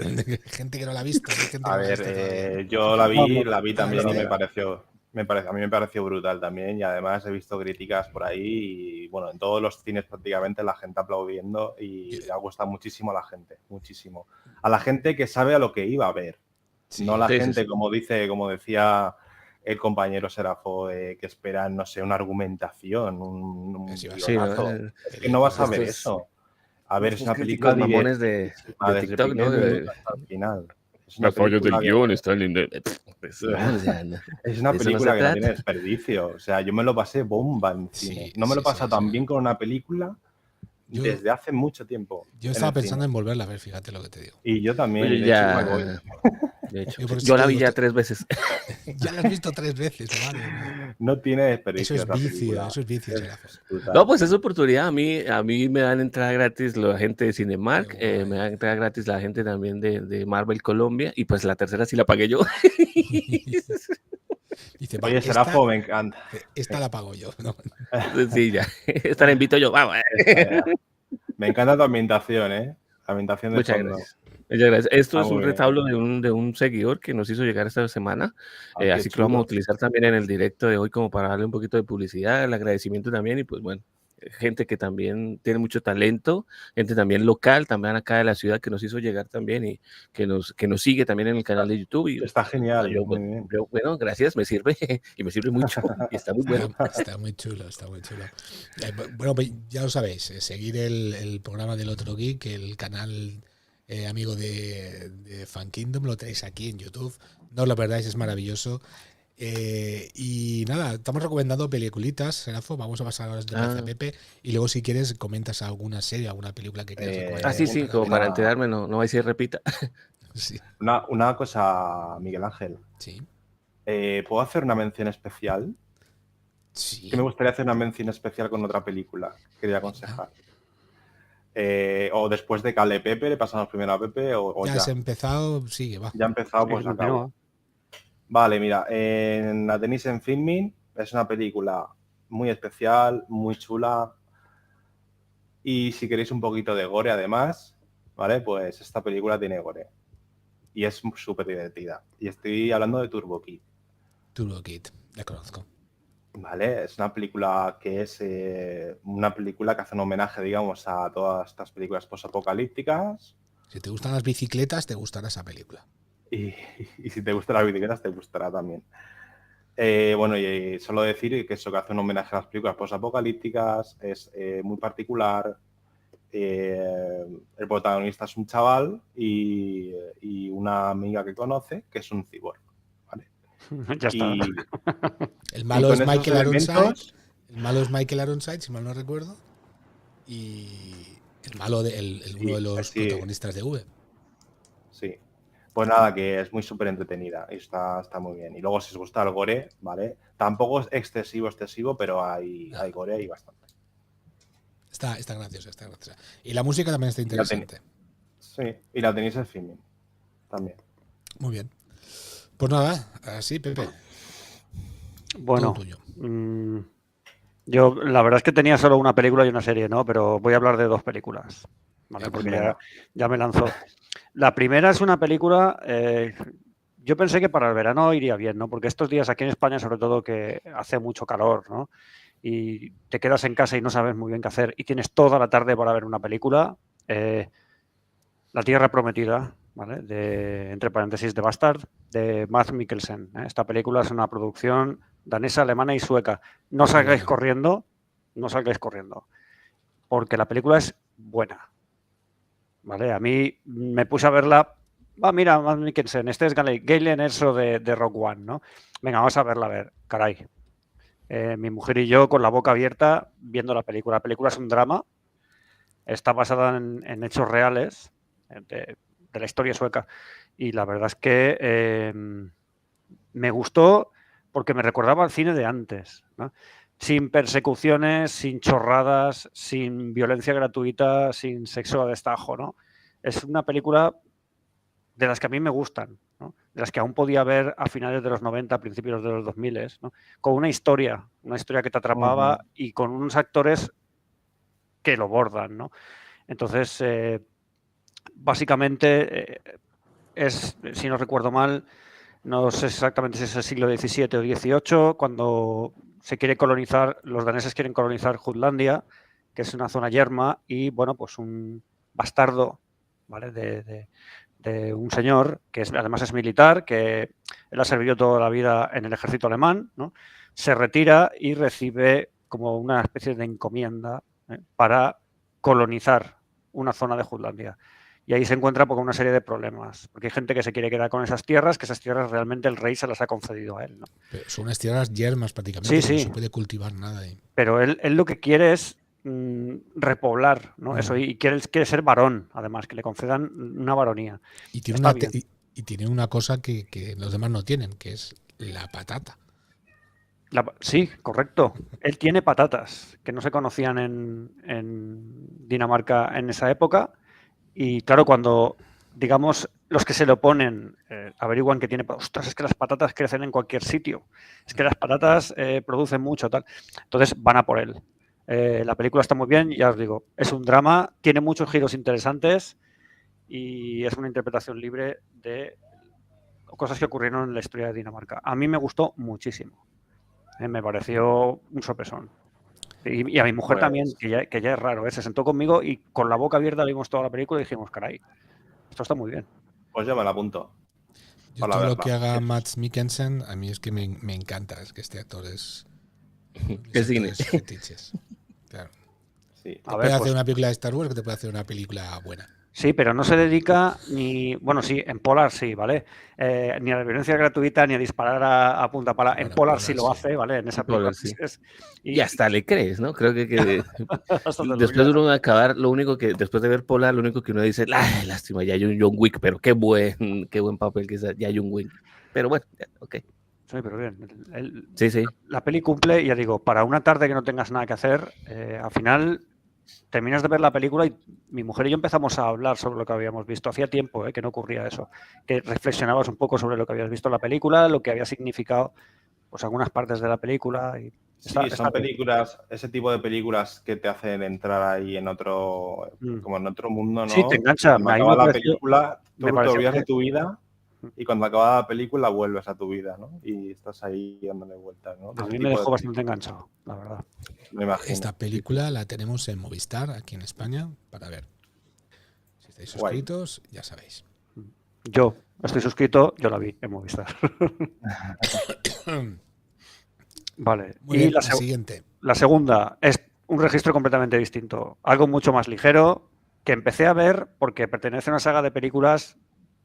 Gente que no la ha visto. Hay gente que A no la ha ver, visto todavía, ¿no? yo la vi también y ¿viste? a mí me pareció brutal también y además he visto críticas por ahí y bueno, en todos los cines prácticamente la gente aplaudiendo y le ha gustado muchísimo a la gente, muchísimo. A la gente que sabe a lo que iba a ver, Sí. no la Sí, sí, gente sí. como decía el compañero Serafo, que esperan, no sé, una argumentación, un Sí, Sí, ¿no? guionazo. Es que no vas a ver Estos- eso. A ver, es Estos una película críticos mamones de divertidísima, desde el TikTok, ¿no? primer minuto hasta el final. Es una Las fallas del película guión están en... Pues, no, o sea, no. Es una De eso no película se que no tiene trata. desperdicio. O sea, yo me lo pasé bomba en cine. Sí, No me lo sí, pasa sí, tan sí. bien con una película Yo, desde hace mucho tiempo. yo en estaba el pensando cine. en volverla a ver, fíjate lo que te digo. Y yo también, Oye, y de hecho igual voy. ya... De hecho, Yo por eso yo te la vi digo, ya 3 veces. ya la has visto 3 veces, madre mía. No tiene desperdicio Eso es esa vicio, película. eso es vicio, Serafo. Brutal. No, pues es oportunidad. A mí me dan entrada gratis la gente de Cinemark, Qué guay. me dan entrada gratis la gente también de Marvel Colombia, y pues la tercera sí la pagué yo. Dice, va, Oye, Serafo, me encanta. esta la pago yo, ¿no? Sí, ya. Esta la invito yo. Vamos. Me encanta tu ambientación, ¿eh? La ambientación de Muchas fondo. gracias. Muchas gracias. Esto Ah, es un muy bien. retablo de un seguidor que nos hizo llegar esta semana, Ah, qué así que lo vamos a chulo. utilizar también en el directo de hoy como para darle un poquito de publicidad, el agradecimiento también y pues bueno, gente que también tiene mucho talento, gente también local, también acá de la ciudad que nos hizo llegar también y que nos sigue también en el canal de YouTube. Y Está genial, yo, muy bien. bueno, gracias, me sirve y me sirve mucho y está muy bueno. Está muy chulo, está muy chulo. Bueno, pues ya lo sabéis, seguir el programa del Otro Geek, el canal amigo de Fan Kingdom, lo tenéis aquí en YouTube. No os lo perdáis, es maravilloso. Y nada, estamos recomendando peliculitas, Serafo. Vamos a pasar ahora de parte a Pepe. Y luego, si quieres, comentas alguna serie, alguna película que quieras recomendar. Sí, como para enterarme, no va a decir repita. Sí. Una cosa, Miguel Ángel. Sí. ¿Puedo hacer una mención especial? Sí. Que me gustaría hacer una mención especial con otra película. Quería aconsejar. O después de Cale Pepe, le pasamos primero a Pepe o ya. ya. Has empezado, sigue, va. Ya ha empezado, pues acabo. Vale, mira, la tenéis en Filmin. Es una película muy especial, muy chula. Y si queréis un poquito de gore, además, ¿vale? Pues esta película tiene gore. Y es súper divertida. Y estoy hablando de Turbo Kid. Turbo Kid, la conozco. Vale, es una película que una película que hace un homenaje, digamos, a todas estas películas posapocalípticas. Si te gustan las bicicletas, te gustará esa película. Y si te gustan las bicicletas, te gustará también. Bueno, y solo decir que eso, que hace un homenaje a las películas posapocalípticas, es muy particular. El protagonista es un chaval y una amiga que conoce que es un cyborg. ¿Vale? Ya está. El malo es Michael Ironside. El malo es Michael Ironside, si mal no recuerdo. Y el malo, uno de los protagonistas de V. Sí. Pues nada, que es muy súper entretenida y está muy bien. Y luego si os gusta el gore, ¿vale? Tampoco es excesivo, pero hay gore ahí bastante. Está graciosa, está graciosa. Y la música también está interesante. Sí, y la tenéis en Filmin también. Muy bien. Pues nada, así, Pepe. Bueno, yo la verdad es que tenía solo una película y una serie, ¿no? Pero voy a hablar de 2 películas, ¿vale? Porque ya me lanzó. La primera es una película, yo pensé que para el verano iría bien, ¿no? Porque estos días aquí en España, sobre todo, que hace mucho calor, ¿no? Y te quedas en casa y no sabes muy bien qué hacer y tienes toda la tarde para ver una película, La Tierra Prometida, ¿vale? Entre paréntesis, de Bastard, de Mads Mikkelsen. Esta película es una producción danesa, alemana y sueca. No salgáis corriendo, porque la película es buena. ¿Vale? A mí me puse a verla. Mira, Mads Mikkelsen, este es Galen Erso de Rogue One, ¿no? Venga, vamos a verla, a ver, caray. Mi mujer y yo con la boca abierta viendo la película. La película es un drama, está basada en hechos reales de la historia sueca y la verdad es que me gustó porque me recordaba al cine de antes, ¿no? Sin persecuciones, sin chorradas, sin violencia gratuita, sin sexo a destajo, ¿no? Es una película de las que a mí me gustan, ¿no? De las que aún podía ver a finales de los 90, a principios de los 2000, ¿no? Con una historia que te atrapaba y con unos actores que lo bordan, ¿no? Entonces, básicamente, es, si no recuerdo mal, no sé exactamente si es el siglo XVII o XVIII, cuando se quiere colonizar, los daneses quieren colonizar Jutlandia, que es una zona yerma, y bueno, pues un bastardo, ¿vale? De un señor que además es militar, que él ha servido toda la vida en el ejército alemán, ¿no? Se retira y recibe como una especie de encomienda, para colonizar una zona de Jutlandia. Y ahí se encuentra con una serie de problemas, porque hay gente que se quiere quedar con esas tierras, que esas tierras realmente el rey se las ha concedido a él, ¿no? Pero son unas tierras yermas prácticamente, Sí, que no sí, se puede cultivar nada ahí. pero él lo que quiere es repoblar, ¿no? Eso, y quiere ser varón, además, que le concedan una varonía. Y tiene Está una, bien. y tiene una cosa que los demás no tienen, que es la patata. Sí, correcto. Él tiene patatas que no se conocían en Dinamarca en esa época. Y claro, cuando, digamos, los que se le oponen averiguan que tiene, ostras, es que las patatas crecen en cualquier sitio, es que las patatas producen mucho, tal. Entonces van a por él. La película está muy bien, ya os digo, es un drama, tiene muchos giros interesantes y es una interpretación libre de cosas que ocurrieron en la historia de Dinamarca. A mí me gustó muchísimo. Me pareció un sopesón. Y a mi mujer Pues, también, que ya es raro, se sentó conmigo y con la boca abierta vimos toda la película y dijimos, caray, esto está muy bien. pues yo me la apunto. Yo Para todo lo verla. que haga Mads Mikkelsen, a mí es que me encanta, es que este actor es... Es cine. Fetiches. Claro. Sí. Te A puede ver, hacer pues una película de Star Wars que te puede hacer una película buena. sí, pero no se dedica ni, bueno, sí, en Polar sí, ¿vale? Ni a la violencia gratuita ni a disparar a punta pala. En Bueno, Polar sí Polar lo sí. hace, ¿vale? En esa película. Polar, sí. Y Y hasta le crees, ¿no? Creo que hasta te lo después de olvidas. uno acabar, lo único que, después de ver Polar, lo único que uno dice, ¡ay, lástima, ya hay un John Wick! Pero qué buen papel que es, ya hay un Wick. Pero bueno, ya, ok. Sí, pero bien. Sí, sí. La peli cumple, ya digo, para una tarde que no tengas nada que hacer, al final terminas de ver la película y mi mujer y yo empezamos a hablar sobre lo que habíamos visto. Hacía tiempo que no ocurría eso, que reflexionabas un poco sobre lo que habías visto en la película, lo que había significado pues algunas partes de la película. Y Sí, está son bien. películas, ese tipo de películas que te hacen entrar ahí en otro, como en otro mundo, Sí, te ¿no? engancha. Cuando A mí acaba la película, me tú te pareció olvidas que de tu vida y cuando acaba la película vuelves a tu vida, ¿no? Y estás ahí dándole vueltas, ¿no? De a ese mí me tipo dejó de bastante películas. enganchado, la verdad. Me imagino. Esta película la tenemos en Movistar, aquí en España, para ver. Si estáis Guay. suscritos, ya sabéis. Yo estoy suscrito, yo la vi en Movistar. Vale. Muy Y bien, la siguiente. la segunda es un registro completamente distinto. Algo mucho más ligero que empecé a ver porque pertenece a una saga de películas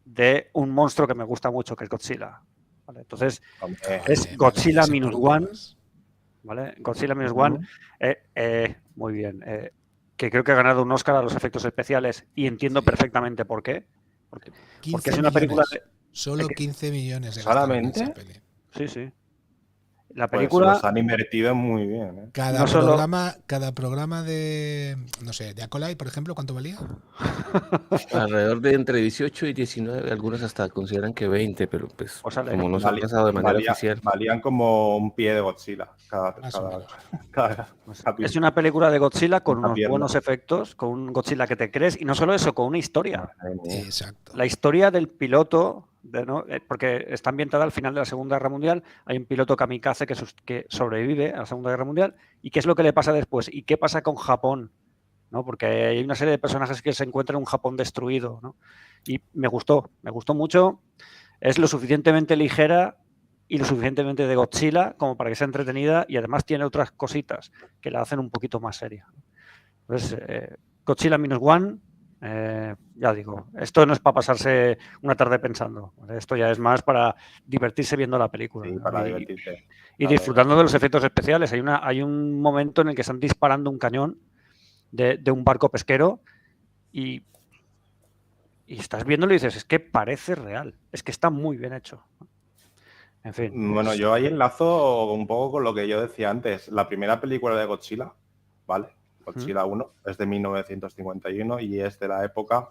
de un monstruo que me gusta mucho, que es Godzilla. ¿Vale? Entonces, Hombre, es Vale, ya Godzilla sé por Minus dónde One. vas. ¿Vale? Godzilla Minus One. Muy bien. Que creo que ha ganado un Oscar a los efectos especiales y entiendo Sí. perfectamente por qué. Porque 15 es una película millones. Solo 15 millones de ¿solamente? esa peli. Sí, sí. La Pues película los han invertido muy bien, ¿eh? Cada no programa de, no sé, de Acolyte, por ejemplo, ¿cuánto valía? Alrededor de entre 18 y 19, algunos hasta consideran que 20, pero pues O sea, como no se ha pasado de manera oficial. Valían como un pie de Godzilla Más o menos. cada es capítulo. una película de Godzilla con Una unos pierna. buenos efectos, con un Godzilla que te crees, y no solo eso, con una historia. Madre mía. Exacto. La historia del piloto, ¿no? Porque está ambientada al final de la Segunda Guerra Mundial, hay un piloto kamikaze que sobrevive a la Segunda Guerra Mundial, y qué es lo que le pasa después, y qué pasa con Japón, ¿no? Porque hay una serie de personajes que se encuentran en un Japón destruido, ¿no? Y me gustó mucho, es lo suficientemente ligera y lo suficientemente de Godzilla como para que sea entretenida, y además tiene otras cositas que la hacen un poquito más seria. Entonces, Godzilla Minus One, ya digo, esto no es para pasarse una tarde pensando, ¿vale? Esto ya es más para divertirse viendo la película, Sí, ¿no? para divertirte. Y Claro, disfrutando de los efectos especiales. Hay un momento en el que están disparando un cañón de un barco pesquero y estás viéndolo y dices, es que parece real, es que está muy bien hecho. En fin. Bueno, yo ahí enlazo un poco con lo que yo decía antes. La primera película de Godzilla, ¿vale? Godzilla 1 es de 1951 y es de la época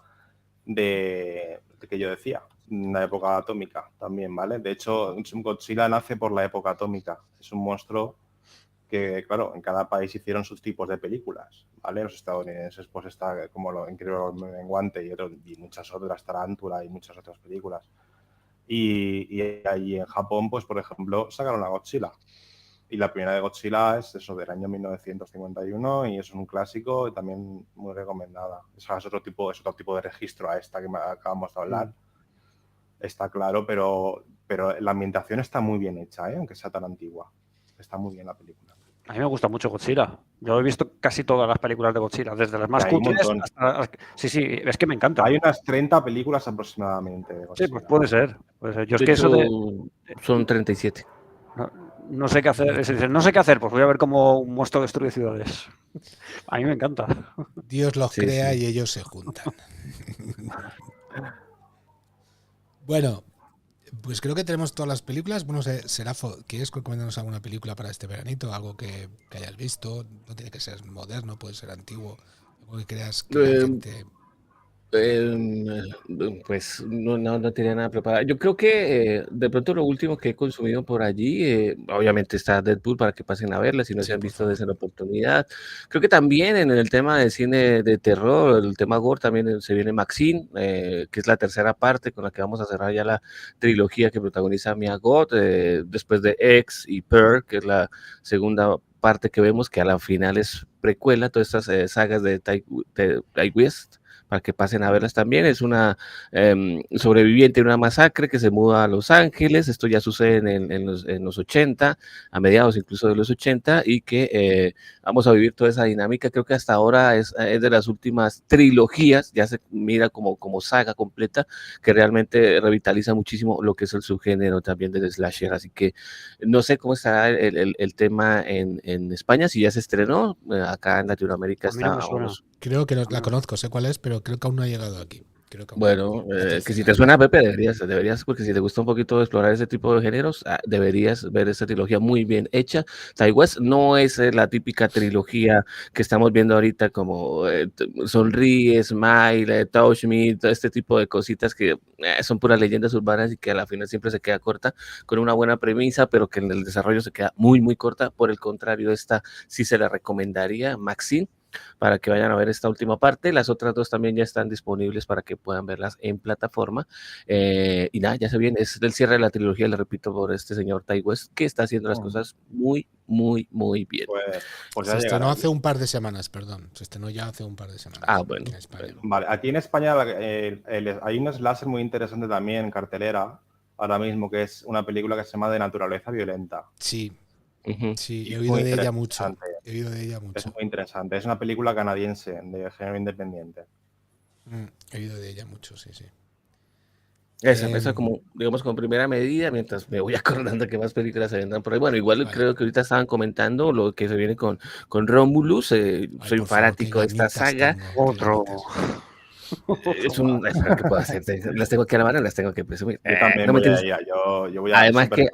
de que yo decía, la época atómica también, ¿vale? De hecho, Godzilla nace por la época atómica. Es un monstruo que, claro, en cada país hicieron sus tipos de películas, ¿vale? Los estadounidenses, pues está como lo Increíble Menguante y muchas otras, Tarántula y muchas otras películas. Y ahí en Japón, pues por ejemplo, sacaron a Godzilla. Y la primera de Godzilla es eso, del año 1951, y es un clásico y también muy recomendada. O sea, es otro tipo de registro a esta que acabamos de hablar. Está claro, pero la ambientación está muy bien hecha, aunque sea tan antigua. Está muy bien la película. A mí me gusta mucho Godzilla. Yo he visto casi todas las películas de Godzilla, desde las más cutres hasta... Sí, es que me encanta. Hay unas 30 películas aproximadamente de Godzilla. Sí, pues puede ser. Yo es que eso son 37. No sé qué hacer. No sé qué hacer, pues voy a ver cómo un monstruo destruye ciudades. A mí me encanta. Dios los crea y ellos se juntan. Bueno, pues creo que tenemos todas las películas. Bueno, Serafo, ¿quieres recomendarnos alguna película para este veranito? Algo que hayas visto. No tiene que ser moderno, puede ser antiguo. Algo que creas que la gente... Pues no tenía nada preparado. Yo creo que de pronto lo último que he consumido por allí, obviamente está Deadpool para que pasen a verla, si no se han visto desde la oportunidad. Creo que también en el tema de cine de terror, el tema gore, también se viene Maxine, que es la tercera parte con la que vamos a cerrar ya la trilogía que protagoniza Mia Goth, después de X y Pearl, que es la segunda parte que vemos, que a la final es precuela, todas estas sagas de Ty West, para que pasen a verlas también. Es una sobreviviente de una masacre que se muda a Los Ángeles. Esto ya sucede en los 80, a mediados incluso de los 80, y que vamos a vivir toda esa dinámica. Creo que hasta ahora es de las últimas trilogías, ya se mira como saga completa, que realmente revitaliza muchísimo lo que es el subgénero también del slasher. Así que no sé cómo estará el tema en España, si ya se estrenó. Acá en Latinoamérica está... Creo que la conozco, sé cuál es, pero creo que aún no ha llegado aquí. Bueno, que si te suena, Pepe, deberías, porque si te gusta un poquito explorar ese tipo de géneros, deberías ver esta trilogía muy bien hecha. Ty West no es la típica trilogía que estamos viendo ahorita como Sonríe, Smile, Touch Me, todo este tipo de cositas que son puras leyendas urbanas y que a la final siempre se queda corta, con una buena premisa, pero que en el desarrollo se queda muy, muy corta. Por el contrario, esta sí se la recomendaría, Maxine, para que vayan a ver esta última parte. Las otras dos también ya están disponibles para que puedan verlas en plataforma. Y nada, ya se viene. Es el cierre de la trilogía, le repito, por este señor Ty West, que está haciendo las cosas muy, muy, muy bien. Pues se estrenó hace un par de semanas, perdón. Se estrenó ya hace un par de semanas. Bueno. En España. Vale, aquí en España hay un slasher muy interesante también en cartelera, ahora mismo, que es una película que se llama De Naturaleza Violenta. Sí. Sí, he oído de ella mucho. Es muy interesante. Es una película canadiense de género independiente. He oído de ella mucho, sí. Esa como, digamos, como primera medida, mientras me voy acordando que más películas se vendrán por ahí. Bueno, igual creo que ahorita estaban comentando lo que se viene con Romulus. Soy un fanático de esta saga. Otro. Es ¿qué puedo hacer? Las tengo que alabar, las tengo que presumir. Yo también yo voy a además que...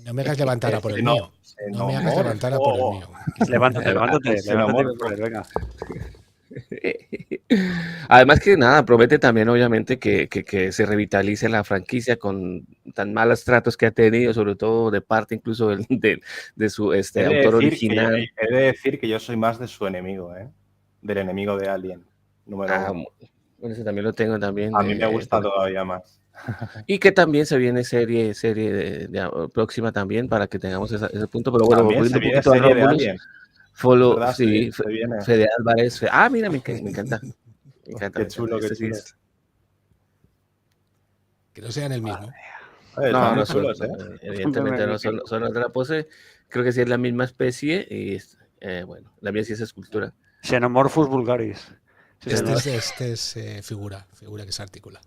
No me hagas levantar a por el mío. No me hagas levantar a por el mío. Levántate, venga. Además que nada, promete también obviamente que se revitalice la franquicia con tan malos tratos que ha tenido, sobre todo de parte incluso de su autor original. He de decir que yo soy más de su enemigo, del enemigo de Alien, número 1. Bueno, ese también lo tengo también. A mí me gusta todavía más. Y que también se viene serie próxima también para que tengamos ese punto. Pero bueno, volviendo un poquito a Romulus, Fede Álvarez. Mira, me encanta. Qué chulo, qué chulo. Que no sean el mismo. No, chulos, evidentemente no son otra pose. Creo que sí es la misma especie y bueno, la mía sí es escultura. Xenomorphus vulgaris. Este es figura que se articula.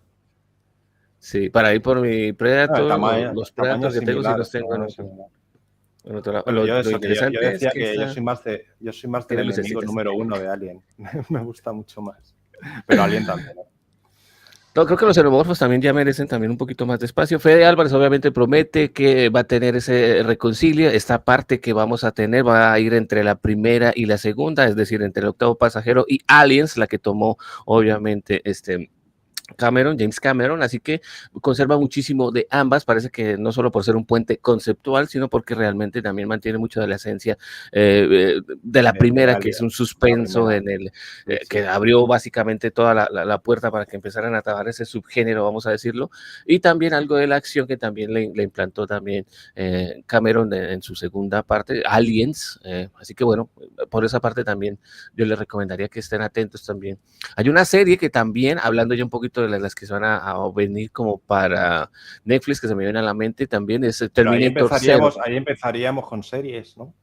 Sí, para ir por mi Predator, los Predators que tengo, sí los tengo en otro lado. Lo interesante yo decía que yo soy más del enemigo número 1 de Alien. Me gusta mucho más. Pero Alien también. No, creo que los xenomorfos también ya merecen también un poquito más de espacio. Fede Álvarez obviamente promete que va a tener ese reconcilio. Esta parte que vamos a tener va a ir entre la primera y la segunda, es decir, entre El Octavo Pasajero y Aliens, la que tomó obviamente James Cameron, así que conserva muchísimo de ambas, parece que no solo por ser un puente conceptual, sino porque realmente también mantiene mucho de la esencia de la primera, que es un suspenso en el que abrió básicamente toda la puerta para que empezaran a trabajar ese subgénero, vamos a decirlo, y también algo de la acción que también le implantó también Cameron en su segunda parte, Aliens, así que bueno, por esa parte también yo les recomendaría que estén atentos también. Hay una serie que también, hablando ya un poquito de las que se van a venir como para Netflix, que se me viene a la mente también, es Terminator 0. Ahí empezaríamos con series, ¿no?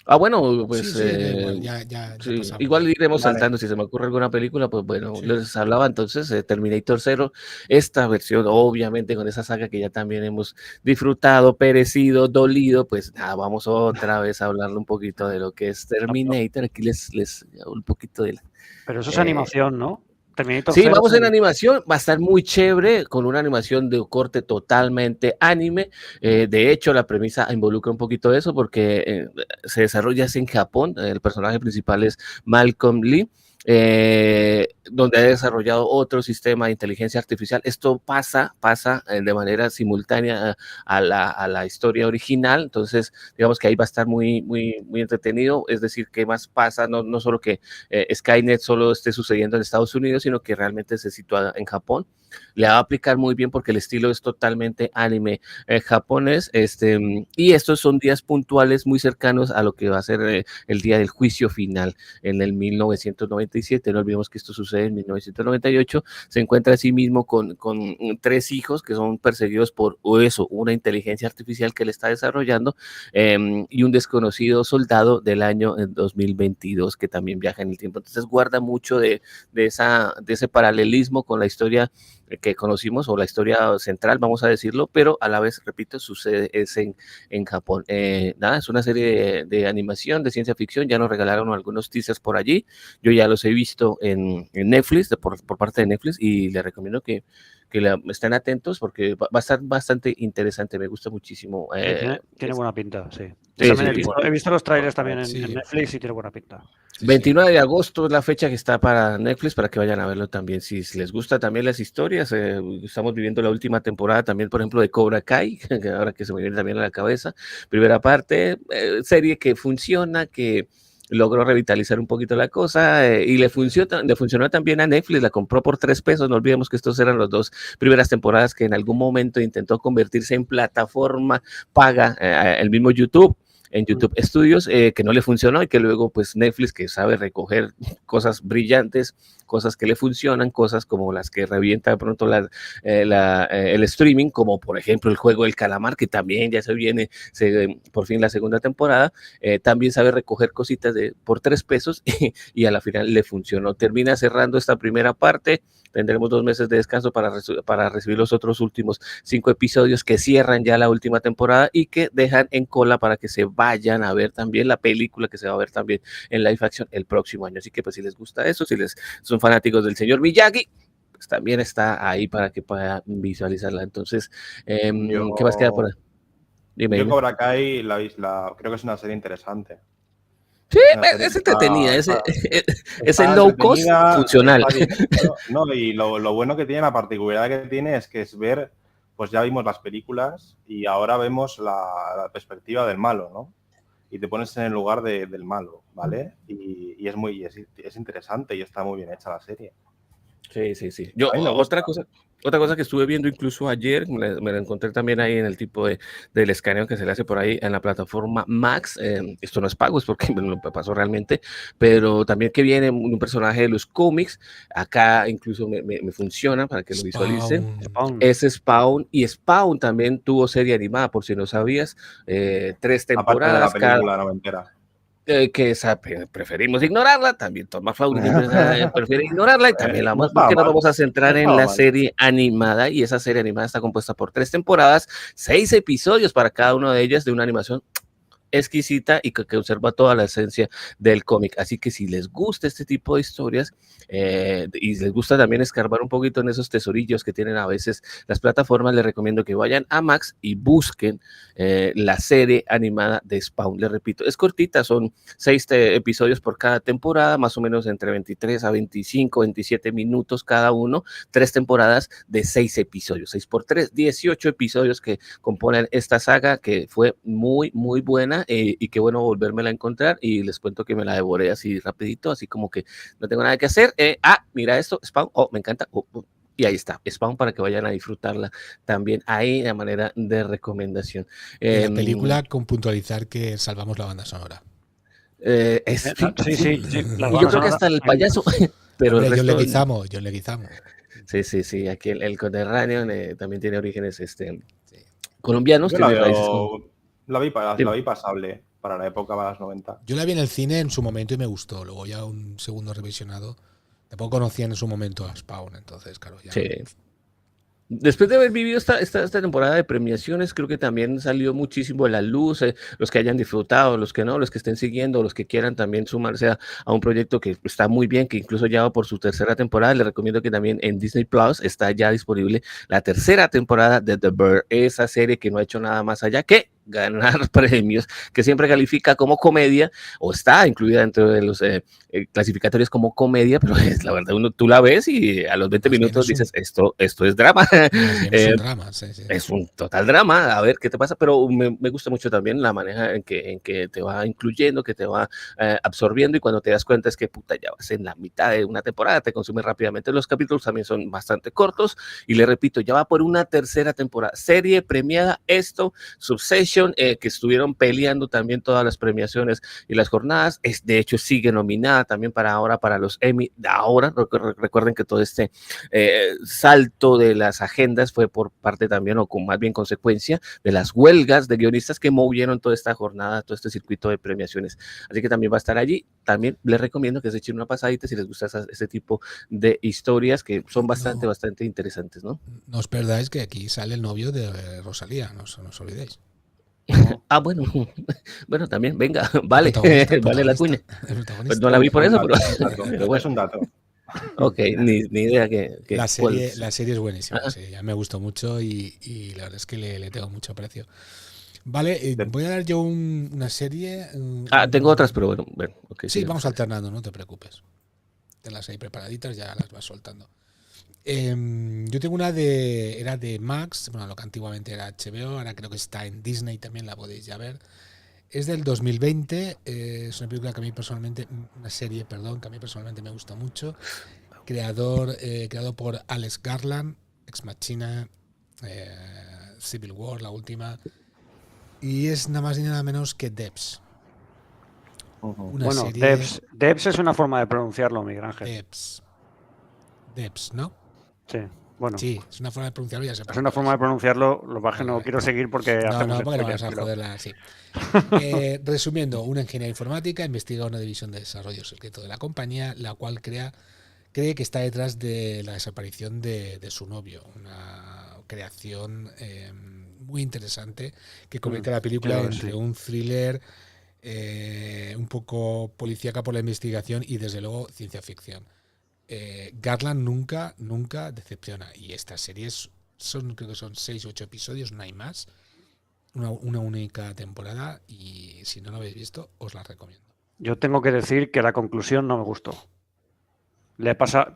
Ah, bueno, pues Sí, da igual, ya sí, pasamos. igual iremos saltando, si se me ocurre alguna película, pues bueno, les hablaba entonces de Terminator 0, esta versión, obviamente con esa saga que ya también hemos disfrutado, perecido, dolido, pues nada, vamos otra vez a hablarle un poquito de lo que es Terminator, aquí les un poquito de la... Pero eso es animación, ¿no? Terminator Sí, 0 vamos en animación, va a estar muy chévere, con una animación de corte totalmente anime. De hecho, la premisa involucra un poquito de eso porque se desarrolla en Japón, el personaje principal es Malcolm Lee, donde ha desarrollado otro sistema de inteligencia artificial. Esto pasa de manera simultánea a la historia original, entonces digamos que ahí va a estar muy entretenido, es decir, qué más pasa, no solo que Skynet solo esté sucediendo en Estados Unidos, sino que realmente se sitúa en Japón. Le va a aplicar muy bien porque el estilo es totalmente anime japonés, y estos son días puntuales muy cercanos a lo que va a ser el día del juicio final en el 1997. No olvidemos que esto sucede en 1998. Se encuentra a sí mismo con 3 hijos que son perseguidos por una inteligencia artificial que le está desarrollando, y un desconocido soldado del año 2022 que también viaja en el tiempo. Entonces guarda mucho de ese paralelismo con la historia que conocimos, o la historia central, vamos a decirlo, pero a la vez, repito, sucede en Japón. Nada, es una serie de animación, de ciencia ficción, ya nos regalaron algunos teasers por allí, yo ya los he visto en Netflix, por parte de Netflix, y les recomiendo que estén atentos porque va a estar bastante interesante, me gusta muchísimo. Tiene buena pinta, sí. Sí, He visto los trailers también en Netflix y tiene buena pinta. 29 de agosto es la fecha que está para Netflix, para que vayan a verlo también. Si les gusta también las historias, estamos viviendo la última temporada también, por ejemplo, de Cobra Kai, que ahora que se me viene también a la cabeza. Primera parte, serie que funciona, que logró revitalizar un poquito la cosa, y le funcionó también a Netflix, la compró por $3. No olvidemos que estos eran las 2 primeras temporadas que en algún momento intentó convertirse en plataforma paga, el mismo YouTube. En YouTube Studios, que no le funcionó, y que luego pues Netflix, que sabe recoger cosas brillantes, cosas que le funcionan, cosas como las que revienta de pronto el streaming, como por ejemplo el juego del calamar, que también ya se viene por fin la segunda temporada, también sabe recoger cositas por $3 y a la final le funcionó. Termina cerrando esta primera parte. Tendremos 2 meses de descanso para recibir los otros últimos 5 episodios que cierran ya la última temporada y que dejan en cola para que se vayan a ver también la película que se va a ver también en live action el próximo año. Así que pues si les gusta eso, si son fanáticos del señor Miyagi, pues también está ahí para que puedan visualizarla. Entonces, ¿qué más queda por ahí? Yo Cobra Kai creo que es una serie interesante. Sí, es entretenida, ese low cost funcional. No, y lo bueno que tiene, la particularidad que tiene es que es ver, pues ya vimos las películas y ahora vemos la perspectiva del malo, ¿no? Y te pones en el lugar del malo, ¿vale? Y es interesante y está muy bien hecha la serie. Sí. Yo, otra cosa que estuve viendo incluso ayer, me la encontré también ahí en el tipo del escaneo que se le hace por ahí en la plataforma Max. Esto no es pago, es porque me lo pasó realmente, pero también que viene un personaje de los cómics. Acá incluso me funciona para que lo visualicen. Es Spawn, y Spawn también tuvo serie animada, por si no sabías, 3 temporadas. Aparte de la película noventera. Que preferimos ignorarla, también Tomás Flauri prefiere ignorarla, y también la vamos, porque nos vamos a centrar en la serie animada, y esa serie animada está compuesta por 3 temporadas, 6 episodios para cada una de ellas, de una animación exquisita y que conserva toda la esencia del cómic. Así que si les gusta este tipo de historias y les gusta también escarbar un poquito en esos tesorillos que tienen a veces las plataformas, les recomiendo que vayan a Max y busquen la serie animada de Spawn. Les repito, es cortita, son 6 episodios por cada temporada, más o menos entre 23 a 25, 27 minutos cada uno, 3 temporadas de 6 episodios, 6 por 3, 18 episodios que componen esta saga, que fue muy, muy buena y qué bueno volvérmela a encontrar, y les cuento que me la devoré así rapidito, así como que no tengo nada que hacer. Mira esto, Spawn, me encanta. Y ahí está, Spawn, para que vayan a disfrutarla también ahí de manera de recomendación. La película, con puntualizar que salvamos la banda sonora. Sí. Y yo creo que hasta el payaso, pero Hombre, el resto... John Leguizamo. Sí, aquí el conterráneo también tiene orígenes colombianos. Yo tiene la, raíces la vi pasable para la época de los 90. Yo la vi en el cine en su momento y me gustó. Luego ya un segundo revisionado. Tampoco conocían en su momento a Spawn, entonces, claro, ya. Sí. Después de haber vivido esta temporada de premiaciones, creo que también salió muchísimo a la luz, los que hayan disfrutado, los que no, los que estén siguiendo, los que quieran también sumarse a un proyecto que está muy bien, que incluso ya va por su tercera temporada. Les recomiendo que también en Disney Plus está ya disponible la tercera temporada de The Bear, esa serie que no ha hecho nada más allá que ganar premios, que siempre califica como comedia, o está incluida dentro de los clasificatorios como comedia, pero la verdad tú la ves y a los 20 minutos dices, esto es drama. Es un drama, sí. Es un total drama, a ver qué te pasa, pero me gusta mucho también la manera en que te va incluyendo, que te va absorbiendo, y cuando te das cuenta es que puta, ya vas en la mitad de una temporada, te consume rápidamente. Los capítulos también son bastante cortos, y le repito, ya va por una tercera temporada, serie premiada, Succession, que estuvieron peleando también todas las premiaciones y las jornadas, de hecho sigue nominada también para los Emmy. Ahora recuerden que todo este salto de las agendas fue por parte también, o con más bien consecuencia, de las huelgas de guionistas que movieron toda esta jornada, todo este circuito de premiaciones. Así que también va a estar allí. También les recomiendo que se echen una pasadita si les gusta este tipo de historias, que son bastante interesantes, ¿no? No os perdáis que aquí sale el novio de Rosalía, no os olvidéis. Bueno, también, venga, vale, vale la cuña. Pues no la vi por eso, pero bueno. Es un dato. Ok, ni idea que la serie es buenísima, sí, ya me gustó mucho y la verdad es que le tengo mucho aprecio. Vale, voy a dar yo una serie. Tengo otras, pero bueno. Okay, sí, vamos alternando, no te preocupes. Tenlas ahí preparaditas, ya las vas soltando. Yo tengo una era de Max, bueno, lo que antiguamente era HBO, ahora creo que está en Disney también, la podéis ya ver. Es del 2020, es una película que a mí personalmente, que a mí personalmente me gusta mucho. Creado por Alex Garland, Ex Machina, Civil War, la última. Y es nada más ni nada menos que Debs. Debs es una forma de pronunciarlo, Miguel Ángel. Debs, ¿no? Sí. Bueno, sí, es una forma de pronunciarlo, ya sé. Es una forma de pronunciarlo, lo que no quiero seguir porque... porque no vas a joderla así. Resumiendo, una ingeniera informática investiga una división de desarrollo secreto de la compañía, la cual cree que está detrás de la desaparición de su novio. Una creación muy interesante que convierte la película entre un thriller un poco policíaca por la investigación y desde luego ciencia ficción. Garland nunca decepciona, y estas series creo que son 6 o 8 episodios, no hay más, una única temporada, y si no lo habéis visto os la recomiendo. Yo tengo que decir que la conclusión no me gustó.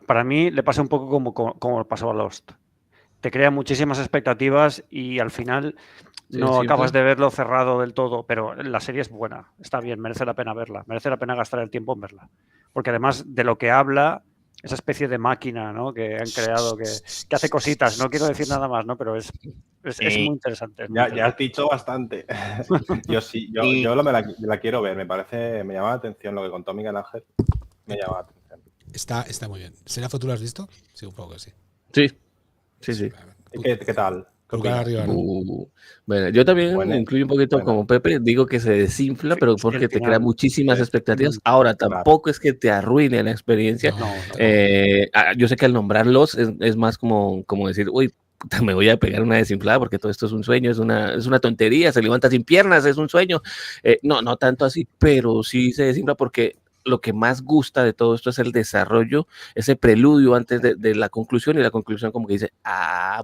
Para mí le pasa un poco como le pasó a Lost. Te crea muchísimas expectativas y al final no acabas de verlo cerrado del todo, pero la serie es buena, está bien, merece la pena verla, merece la pena gastar el tiempo en verla, porque además de lo que habla, esa especie de máquina, ¿no?, que han creado, que hace cositas, no quiero decir nada más, ¿no?, pero es muy interesante. Ya has dicho bastante. Yo me la quiero ver, me llama la atención lo que contó Miguel Ángel, me llama la atención. Está muy bien. ¿Será Futuro has visto? Sí, un poco que sí. Sí. ¿Qué tal? Bueno, yo también incluyo un poquito como Pepe, digo que se desinfla, pero porque te crea muchísimas expectativas. Ahora, tampoco es que te arruine la experiencia. Yo sé que al nombrarlos es más como decir, uy, me voy a pegar una desinflada porque todo esto es un sueño, es una tontería, se levanta sin piernas, es un sueño. No tanto así, pero sí se desinfla porque lo que más gusta de todo esto es el desarrollo, ese preludio antes de la conclusión, y la conclusión como que dice,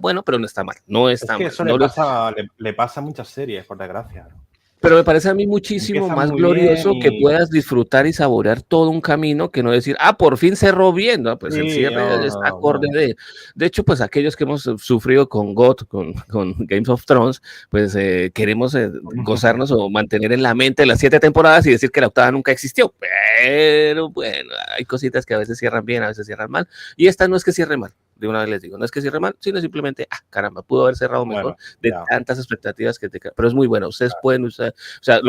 bueno, pero no está mal, no está Es que mal. eso No le pasa a muchas series, por desgracia. Pero me parece a mí muchísimo Empiezan más muy bien glorioso que y... puedas disfrutar y saborear todo un camino que no decir, por fin cerró bien, ¿no? Pues el Sí, cierre está acorde no. de hecho, pues aquellos que hemos sufrido con GOT, con Games of Thrones, pues queremos gozarnos o mantener en la mente las 7 temporadas y decir que la octava nunca existió. Pero bueno, hay cositas que a veces cierran bien, a veces cierran mal. Y esta no es que cierre mal. De una vez les digo, no es que cierre mal, sino simplemente, caramba, pudo haber cerrado mejor de tantas expectativas que te quedan. Pero es muy bueno, ustedes pueden usar, o sea,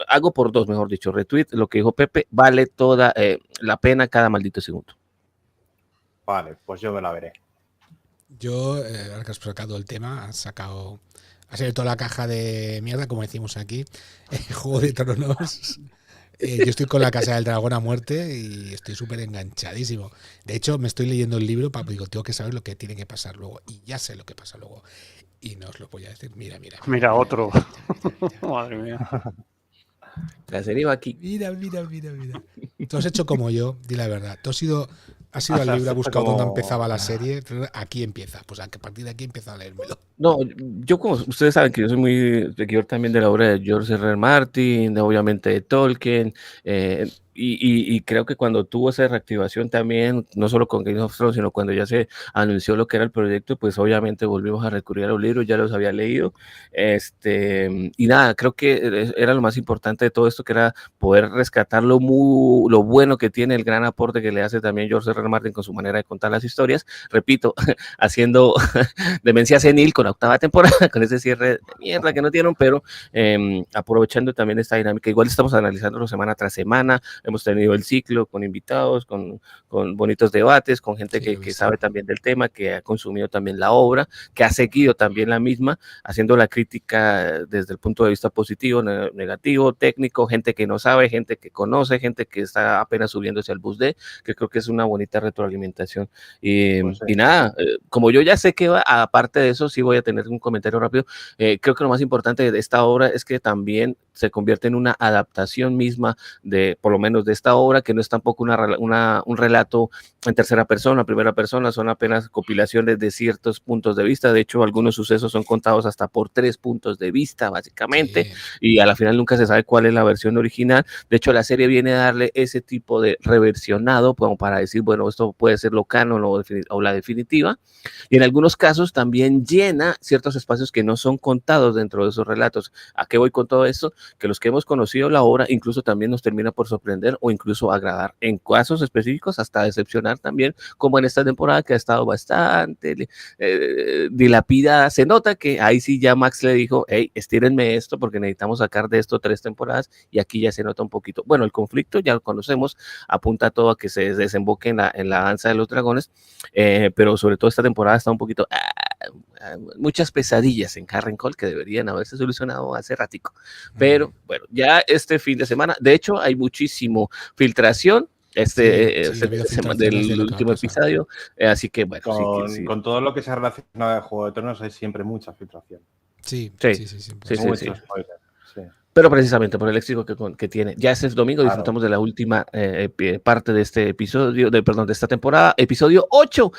hago por 2, mejor dicho, retweet, lo que dijo Pepe, vale toda la pena cada maldito segundo. Vale, pues yo me la veré. Yo, ahora que has sacado el tema, has salido toda la caja de mierda, como decimos aquí, Juego de Tronos. Yo estoy con la Casa del Dragón a muerte y estoy súper enganchadísimo. De hecho, me estoy leyendo el libro para digo, tengo que saber lo que tiene que pasar luego. Y ya sé lo que pasa luego. Y no os lo voy a decir. Mira otro. Madre mía. La serie va aquí. Mira. Tú has hecho como yo, di la verdad. Tú has ido al libro, has buscado dónde empezaba la serie. Aquí empieza. Pues a partir de aquí empieza a leérmelo. No, yo como ustedes saben que yo soy muy seguidor también de la obra de George R.R. Martin, obviamente de Tolkien, y creo que cuando tuvo esa reactivación también, no solo con Game of Thrones, sino cuando ya se anunció lo que era el proyecto, pues obviamente volvimos a recurrir a los libros, ya los había leído, y nada, creo que era lo más importante de todo esto, que era poder rescatar lo bueno que tiene, el gran aporte que le hace también George R.R. Martin con su manera de contar las historias, repito, haciendo Demencia Senil con la octava temporada, con ese cierre de mierda que no tienen, pero aprovechando también esta dinámica, igual estamos analizándolo semana tras semana, hemos tenido el ciclo con invitados, con bonitos debates, con gente que sabe también del tema, que ha consumido también la obra, que ha seguido también la misma, haciendo la crítica desde el punto de vista positivo, negativo, técnico, gente que no sabe, gente que conoce, gente que está apenas subiéndose al bus D, que creo que es una bonita retroalimentación. Y nada, como yo ya sé que va, aparte de eso, sí voy a tener un comentario rápido. Creo que lo más importante de esta obra es que también se convierte en una adaptación misma de, por lo menos de esta obra, que no es tampoco un relato en tercera persona, primera persona, son apenas compilaciones de ciertos puntos de vista. De hecho, algunos sucesos son contados hasta por 3 puntos de vista, básicamente, y a la final nunca se sabe cuál es la versión original. De hecho, la serie viene a darle ese tipo de reversionado, como para decir, bueno, esto puede ser lo canon o la definitiva, y en algunos casos también llena ciertos espacios que no son contados dentro de esos relatos. ¿A qué voy con todo esto? Que los que hemos conocido la obra incluso también nos termina por sorprender o incluso agradar, en casos específicos hasta decepcionar también, como en esta temporada que ha estado bastante dilapidada. Se nota que ahí sí ya Max le dijo, hey, estírenme esto porque necesitamos sacar de esto 3 temporadas, y aquí ya se nota un poquito. Bueno, el conflicto ya lo conocemos, apunta todo a que se desemboque en la danza de los dragones, pero sobre todo esta temporada está un poquito... muchas pesadillas en Harrenhal que deberían haberse solucionado hace ratico, pero bueno, ya este fin de semana, de hecho hay muchísimo filtración del último episodio, así que bueno, con todo lo que se ha relacionado al Juego de Tronos hay siempre mucha filtración. Sí. Pero precisamente por el éxito que tiene. Ya este domingo disfrutamos de la última parte de este episodio, de esta temporada, episodio 8.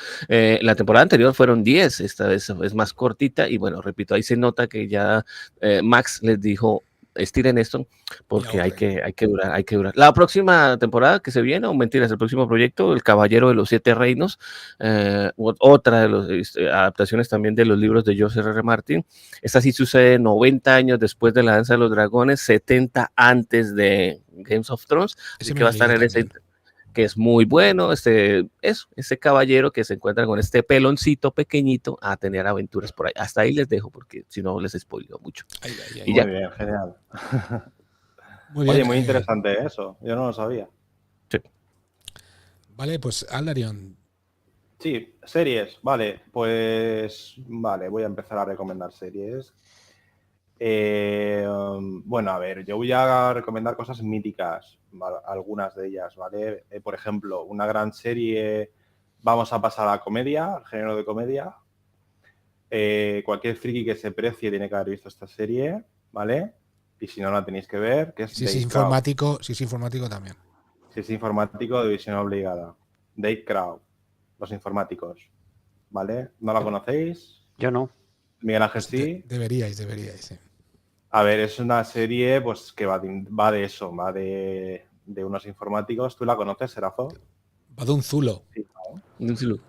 La temporada anterior fueron 10, esta vez es más cortita, y bueno, repito, ahí se nota que ya Max les dijo, estiren esto porque hay que durar. La próxima temporada que se viene, o mentiras, el próximo proyecto, El Caballero de los 7 Reinos, otra de las adaptaciones también de los libros de George R.R. Martin. Esta sí sucede 90 años después de La Danza de los Dragones, 70 antes de Games of Thrones, así que va a estar en ese, que es muy bueno, ese caballero que se encuentra con este peloncito pequeñito a tener aventuras por ahí. Hasta ahí les dejo, porque si no les spoileo mucho. Y muy bien, genial. Oye, muy interesante eso, yo no lo sabía. Sí. Vale, pues Aldarion. Sí, series, vale, pues vale, voy a empezar a recomendar series. Bueno, a ver, yo voy a recomendar cosas míticas, algunas de ellas, ¿vale? Por ejemplo, una gran serie, vamos a pasar a la comedia, al género de comedia. Cualquier friki que se precie tiene que haber visto esta serie, ¿vale? Y si no, la tenéis que ver, que es Si es Date informático, si es informático también. Crowd. Si es informático, de visión obligada. Date Crowd, los informáticos, ¿vale? ¿No la conocéis? Yo no. Miguel Ángel, Pues sí. Deberíais, sí. A ver, es una serie pues que va de eso, va de unos informáticos. ¿Tú la conoces, Serazo? Va de un zulo. Sí, ¿no? Un saludo.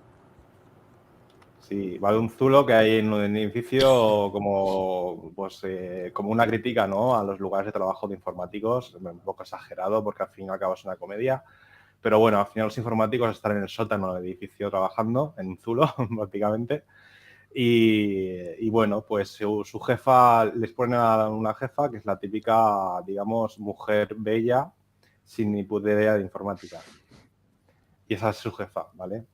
Sí, va de un zulo que hay en un edificio como, pues, como una crítica, ¿no?, a los lugares de trabajo de informáticos, un poco exagerado porque al fin y al cabo es una comedia, pero bueno, al final los informáticos están en el sótano del edificio trabajando, en un zulo prácticamente, y bueno, pues su jefa, les pone a una jefa que es la típica, digamos, mujer bella sin ni puta idea de informática. Y esa es su jefa, ¿vale?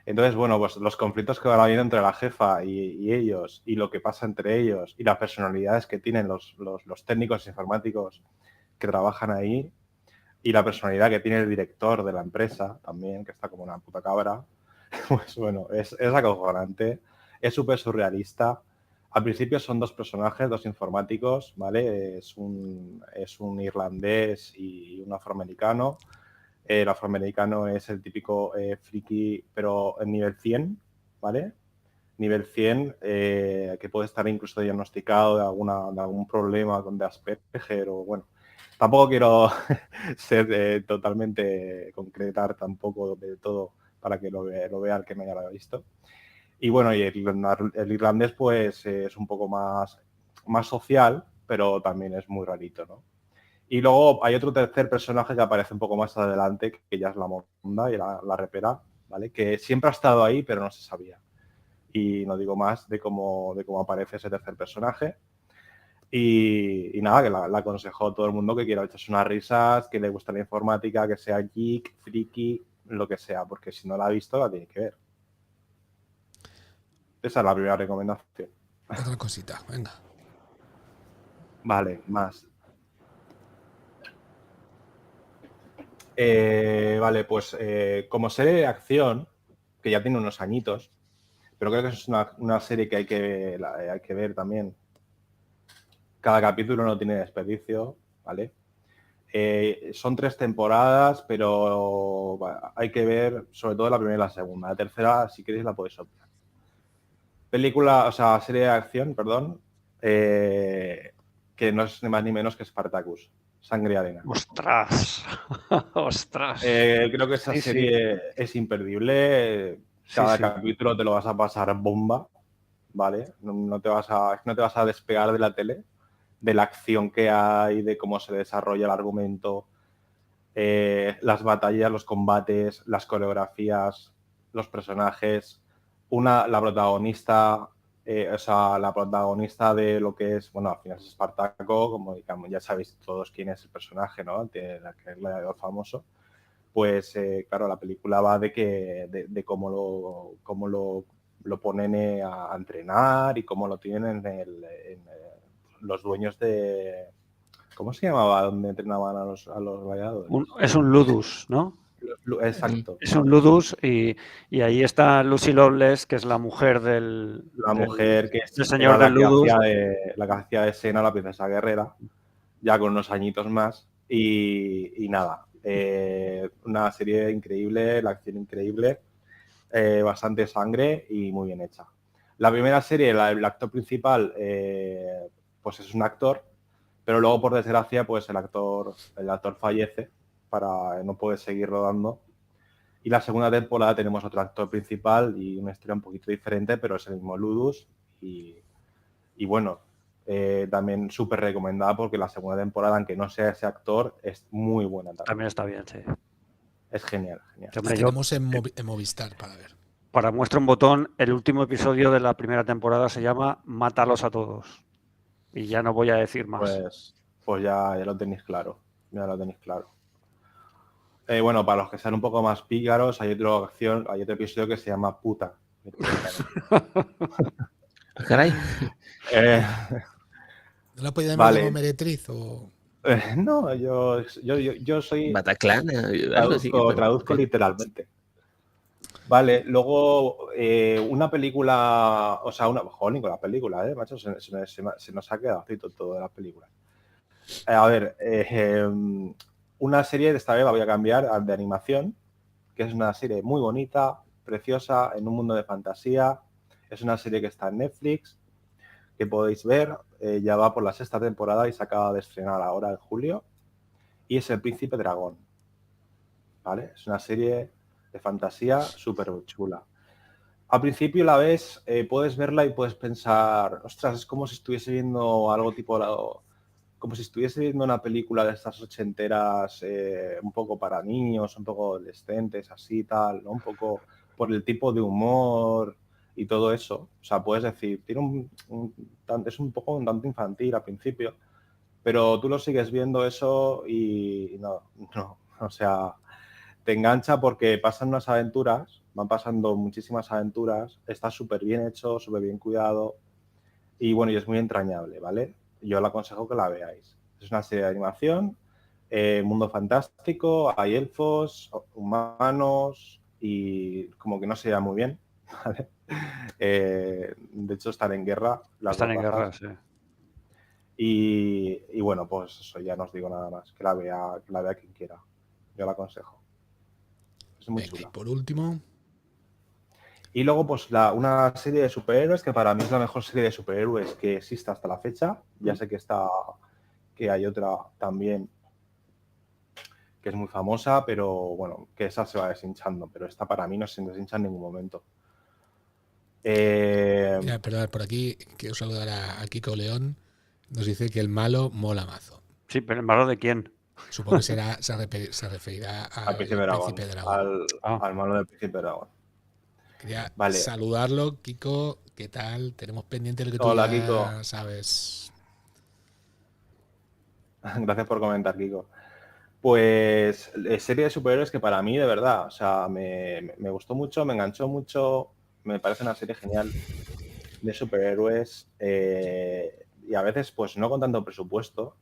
Entonces, bueno, pues los conflictos que van habiendo entre la jefa y ellos, y lo que pasa entre ellos, y las personalidades que tienen los técnicos informáticos que trabajan ahí, y la personalidad que tiene el director de la empresa también, que está como una puta cabra, pues bueno, es acojonante, es súper surrealista. Al principio son dos personajes, dos informáticos, ¿vale? Es un irlandés y un afroamericano. El afroamericano es el típico friki, pero en nivel 100, ¿vale? Nivel 100, que puede estar incluso diagnosticado de algún problema de Asperger o bueno. Tampoco quiero ser totalmente concretar tampoco de todo para que lo vea el que no haya lo visto. Y bueno, y el irlandés pues es un poco más social, pero también es muy rarito, ¿no? Y luego hay otro tercer personaje que aparece un poco más adelante, que ya es la monda y la repera, ¿vale? Que siempre ha estado ahí, pero no se sabía. Y no digo más de cómo aparece ese tercer personaje. Y nada, que la aconsejo a todo el mundo que quiera echarse unas risas, que le gusta la informática, que sea geek, friki, lo que sea, porque si no la ha visto, la tiene que ver. Esa es la primera recomendación. Otra cosita, venga. Vale, más. Vale, pues como serie de acción, que ya tiene unos añitos, pero creo que es una serie que hay que ver también. Cada capítulo no tiene desperdicio, ¿vale? Son 3 temporadas, pero hay que ver sobre todo la primera y la segunda. La tercera, si queréis, la podéis obviar. Serie de acción, perdón, que no es ni más ni menos que Spartacus, Sangre y Arena. ¡Ostras! ¡Ostras! Creo que esa serie es imperdible. Cada capítulo te lo vas a pasar bomba, ¿vale? No te vas a despegar de la tele, de la acción que hay, de cómo se desarrolla el argumento, las batallas, los combates, las coreografías, los personajes, la protagonista, la protagonista de lo que es, bueno, al final es Espartaco, como digamos, ya sabéis todos quién es el personaje, ¿no? Que es el gladiador famoso. Pues claro, la película va de cómo lo ponen a entrenar y cómo lo tienen los dueños de... ¿Cómo se llamaba donde entrenaban a los gladiadores? Es un ludus, ¿no? Exacto. Es un ludus y ahí está Lucy Lawless, que es la mujer del Que es el señor del ludus. La que hacía de Xena, la princesa guerrera, ya con unos añitos más. Y nada, una serie increíble, la acción increíble, bastante sangre y muy bien hecha. La primera serie, el actor principal, pues es un actor, pero luego por desgracia pues el actor fallece, no puede seguir rodando. Y la segunda temporada tenemos otro actor principal y una historia un poquito diferente, pero es el mismo ludus y bueno, también súper recomendada porque la segunda temporada, aunque no sea ese actor, es muy buena también está bien, sí. Es genial. La tenemos en Movistar para ver. Para muestra un botón, el último episodio de la primera temporada se llama Mátalos a todos. Y ya no voy a decir más. Pues ya lo tenéis claro. Ya lo tenéis claro. Bueno, para los que sean un poco más pícaros, hay otro episodio que se llama Puta. Caray. ¿No la podía llamar como meretriz o...? No, yo soy... Bataclana. Traduzco literalmente. Vale, luego una película, o sea, jolín, con la película, macho, se nos ha quedado así todo de las películas. A ver, una serie de esta vez la voy a cambiar de animación, que es una serie muy bonita, preciosa, en un mundo de fantasía. Es una serie que está en Netflix, que podéis ver, ya va por la 6ª temporada y se acaba de estrenar ahora en julio, y es El Príncipe Dragón, ¿vale? Es una serie de fantasía súper chula. Al principio la ves, puedes verla y puedes pensar, ostras, es como si estuviese viendo algo tipo, como si estuviese viendo una película de estas ochenteras, un poco para niños, un poco adolescentes, así tal, ¿no? Un poco por el tipo de humor y todo eso. O sea, puedes decir, tiene es un poco un tanto infantil al principio, pero tú lo sigues viendo eso y no, o sea, te engancha porque pasan unas aventuras, van pasando muchísimas aventuras, está súper bien hecho, súper bien cuidado y bueno, y es muy entrañable, ¿vale? Yo le aconsejo que la veáis. Es una serie de animación, mundo fantástico, hay elfos, humanos y como que no se llama muy bien, ¿vale? De hecho, están en guerra las Están dos en guerra, razas. sí. Y bueno, pues eso, ya no os digo nada más, que la vea quien quiera. Yo la aconsejo. Es muy Venga, y chula. por último, Y luego, pues una serie de superhéroes que para mí es la mejor serie de superhéroes que existe hasta la fecha. Ya sé que hay otra también que es muy famosa, pero bueno, que esa se va deshinchando. Pero esta para mí no se deshincha en ningún momento. mira, perdón, por aquí quiero saludar a Kiko León. Nos dice que el malo mola mazo. Sí, pero ¿el malo de quién? Supongo que se referirá Al al Príncipe Dragón. Príncipe Dragón. Al malo del Príncipe Dragón. Quería Vale. saludarlo, Kiko. ¿Qué tal? Tenemos pendiente lo que tú Hola, ya Kiko. sabes. Gracias por comentar, Kiko. Pues serie de superhéroes que para mí, de verdad, o sea, me gustó mucho, me enganchó mucho, me parece una serie genial de superhéroes y a veces, pues no con tanto presupuesto,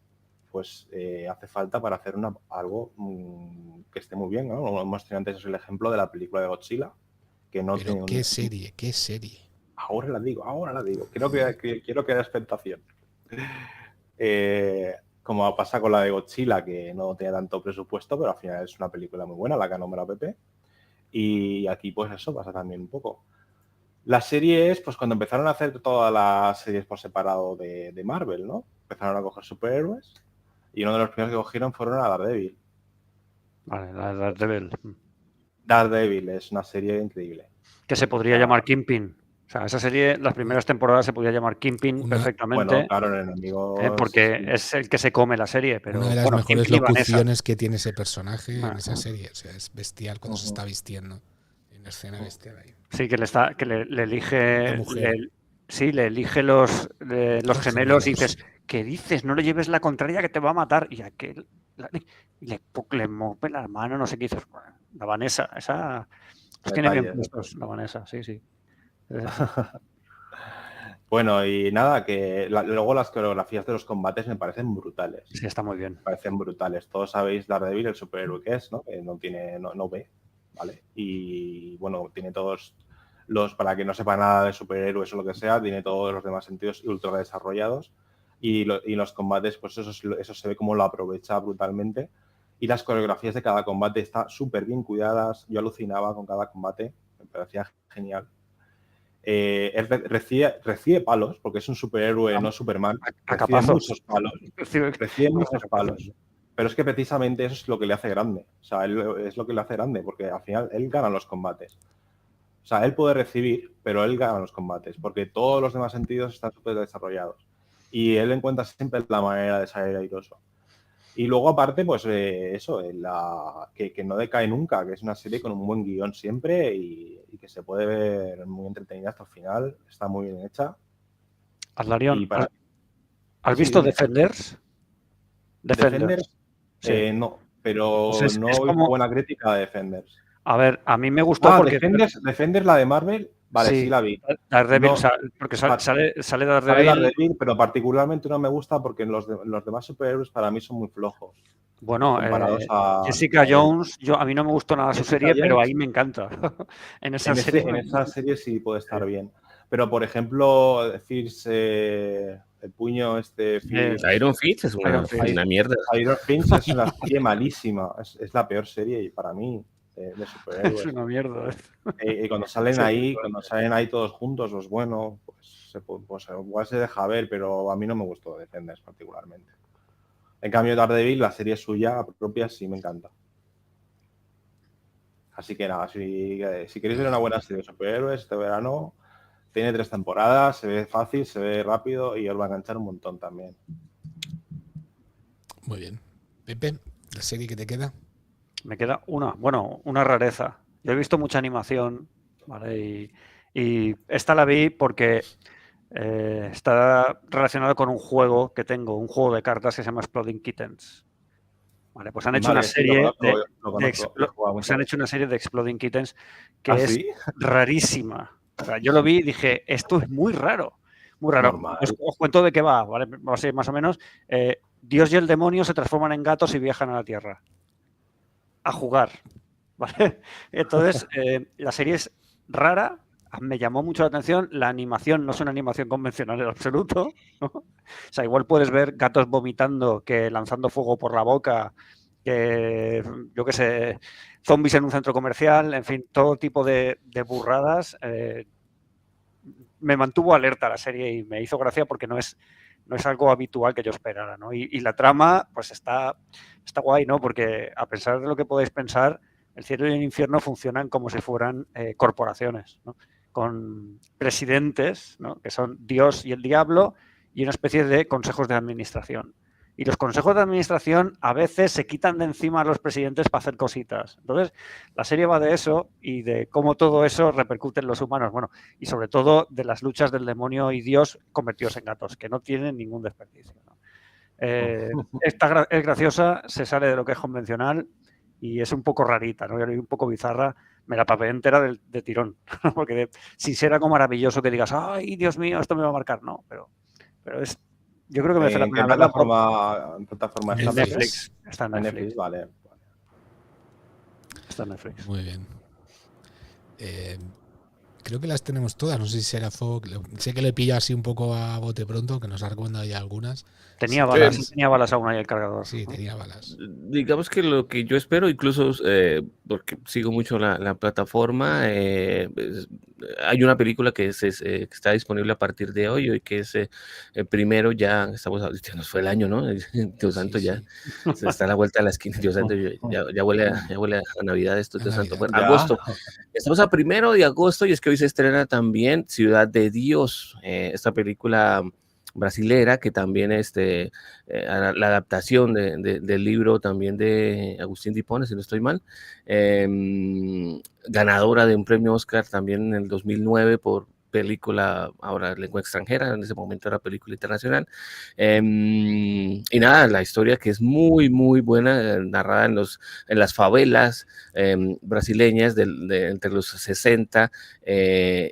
pues hace falta para hacer algo que esté muy bien, ¿no? Hemos tenido antes el ejemplo de la película de Godzilla, que no Pero tiene qué serie, qué serie. Ahora la digo. Quiero crear expectación. Como pasa con la de Godzilla, que no tenía tanto presupuesto, pero al final es una película muy buena, la que ha nombrado Pepe. Y aquí, pues eso pasa también un poco. Las series, pues cuando empezaron a hacer todas las series por separado de Marvel, ¿no? Empezaron a coger superhéroes y uno de los primeros que cogieron fueron a Daredevil. Vale, la de Daredevil. Daredevil es una serie increíble. Que se podría llamar Kingpin. O sea, esa serie, las primeras temporadas se podía llamar Kingpin perfectamente. Bueno, claro, el enemigo... Porque es el que se come la serie. Pero una de las bueno, mejores Kingpin y Vanessa. locuciones que tiene ese personaje en esa Ah. serie. O sea, es bestial cuando se está vistiendo. En escena bestial ahí. Sí, que le elige. La mujer. Le elige los gemelos y dices, ¿qué dices? No le lleves la contraria que te va a matar. Y aquel le mueve la mano, no sé qué dices. Bueno, la Vanessa, esa los tiene bien puestos, la Vanessa, sí. Bueno, y nada, que luego las coreografías de los combates me parecen brutales. Sí, está muy bien. Me parecen brutales. Todos sabéis Daredevil, el superhéroe que es, ¿no? Que no ve, ¿vale? Y bueno, tiene todos para que no sepa nada de superhéroes o lo que sea, tiene todos los demás sentidos ultra desarrollados. Y los combates, pues eso se ve como lo aprovecha brutalmente. Y las coreografías de cada combate están súper bien cuidadas. Yo alucinaba con cada combate, me parecía genial. Él recibe palos, porque es un superhéroe, no Superman. Recibe muchos palos. Pero es que precisamente eso es lo que le hace grande. O sea, es lo que le hace grande, porque al final él gana los combates. O sea, él puede recibir, pero él gana los combates, porque todos los demás sentidos están súper desarrollados. Y él encuentra siempre la manera de salir airoso. Y luego, aparte, pues eso, que no decae nunca, que es una serie con un buen guión siempre y que se puede ver muy entretenida hasta el final. Está muy bien hecha. Aslarión, ¿has visto Defenders? Defenders, sí. No, pero no he visto buena crítica de Defenders. A ver, a mí me gustó porque... Defenders, la de Marvel, Vale, Sí, sí la vi. Daredevil, No, o sea, porque sale Sale Daredevil. Daredevil, pero particularmente no me gusta porque los demás superhéroes para mí son muy flojos Bueno, comparados Jessica a él. Jones, a mí no me gustó nada su Jessica serie, pero Jones, ahí me encanta. En esa serie en me esa encanta. serie sí puede estar bien. Pero, por ejemplo, el puño Iron Fist es Iron Fist. una mierda. Iron Fist es una serie malísima. Es la peor serie para mí de Es superhéroes. una mierda. Y cuando salen Sí, ahí, bueno. cuando salen ahí todos juntos, pues bueno, pues igual se deja ver, pero a mí no me gustó Defenders particularmente. En cambio, Daredevil, la serie suya propia, sí me encanta. Así que nada, si queréis ver una buena serie de superhéroes este verano, tiene 3 temporadas, se ve fácil, se ve rápido y os va a enganchar un montón también. Muy bien. Pepe, ¿la serie que te queda? Me queda una rareza. Yo he visto mucha animación, ¿vale? Y esta la vi porque está relacionado con un juego que tengo, un juego de cartas que se llama Exploding Kittens. Vale, pues han hecho una Vale, sí, lo serie conozco, lo he jugado muchas han veces. hecho una serie de Exploding Kittens que ¿Ah, es sí? rarísima. O sea, yo lo vi y dije, esto es muy raro. Muy raro. Normal. Os cuento de qué va, ¿vale? Va a ser más o menos. Dios y el demonio se transforman en gatos y viajan a la Tierra. A jugar. ¿Vale? Entonces, la serie es rara, me llamó mucho la atención. La animación no es una animación convencional en absoluto, ¿no? O sea, igual puedes ver gatos vomitando que lanzando fuego por la boca, que yo qué sé, zombies en un centro comercial, en fin, todo tipo de burradas. Me mantuvo alerta la serie y me hizo gracia porque no es algo habitual que yo esperara, ¿no? Y la trama, pues está guay, ¿no? Porque a pesar de lo que podéis pensar, el cielo y el infierno funcionan como si fueran corporaciones, ¿no? Con presidentes, ¿no? Que son Dios y el diablo, y una especie de consejos de administración. Y los consejos de administración a veces se quitan de encima a los presidentes para hacer cositas. Entonces, la serie va de eso y de cómo todo eso repercute en los humanos. Bueno, y sobre todo de las luchas del demonio y Dios convertidos en gatos, que no tienen ningún desperdicio, ¿no? Es graciosa, se sale de lo que es convencional y es un poco rarita, ¿no? Un poco bizarra. Me la papé entera de tirón, porque si será algo maravilloso que digas, ay, Dios mío, esto me va a marcar, no, pero es, yo creo que merece la ¿En pena qué verla. plataforma En está? Netflix. Está en En Netflix. Netflix, vale. Está en Netflix. Muy bien. Creo que las tenemos todas. No sé si será Fog. Sé que le pilla así un poco a bote pronto, que nos ha recomendado ya algunas. Tenía balas aún ahí el cargador. Sí, tenía balas. Digamos que lo que yo espero, incluso porque sigo mucho la plataforma, hay una película que que está disponible a partir de hoy, que es primero ya, nos fue el año, ¿no? Dios santo, Sí, ya sí. se está a la vuelta de la esquina, Dios santo, ya huele a Navidad esto, Dios santo. Bueno, Ya. agosto. Estamos a 1 de agosto y es que hoy se estrena también Ciudad de Dios, esta película brasilera que también la adaptación del libro también de Agustín Dipone, si no estoy mal, ganadora de un premio Oscar también en el 2009 por película, ahora lengua extranjera, en ese momento era película internacional, y nada, la historia que es muy, muy buena, narrada en las favelas brasileñas entre los 60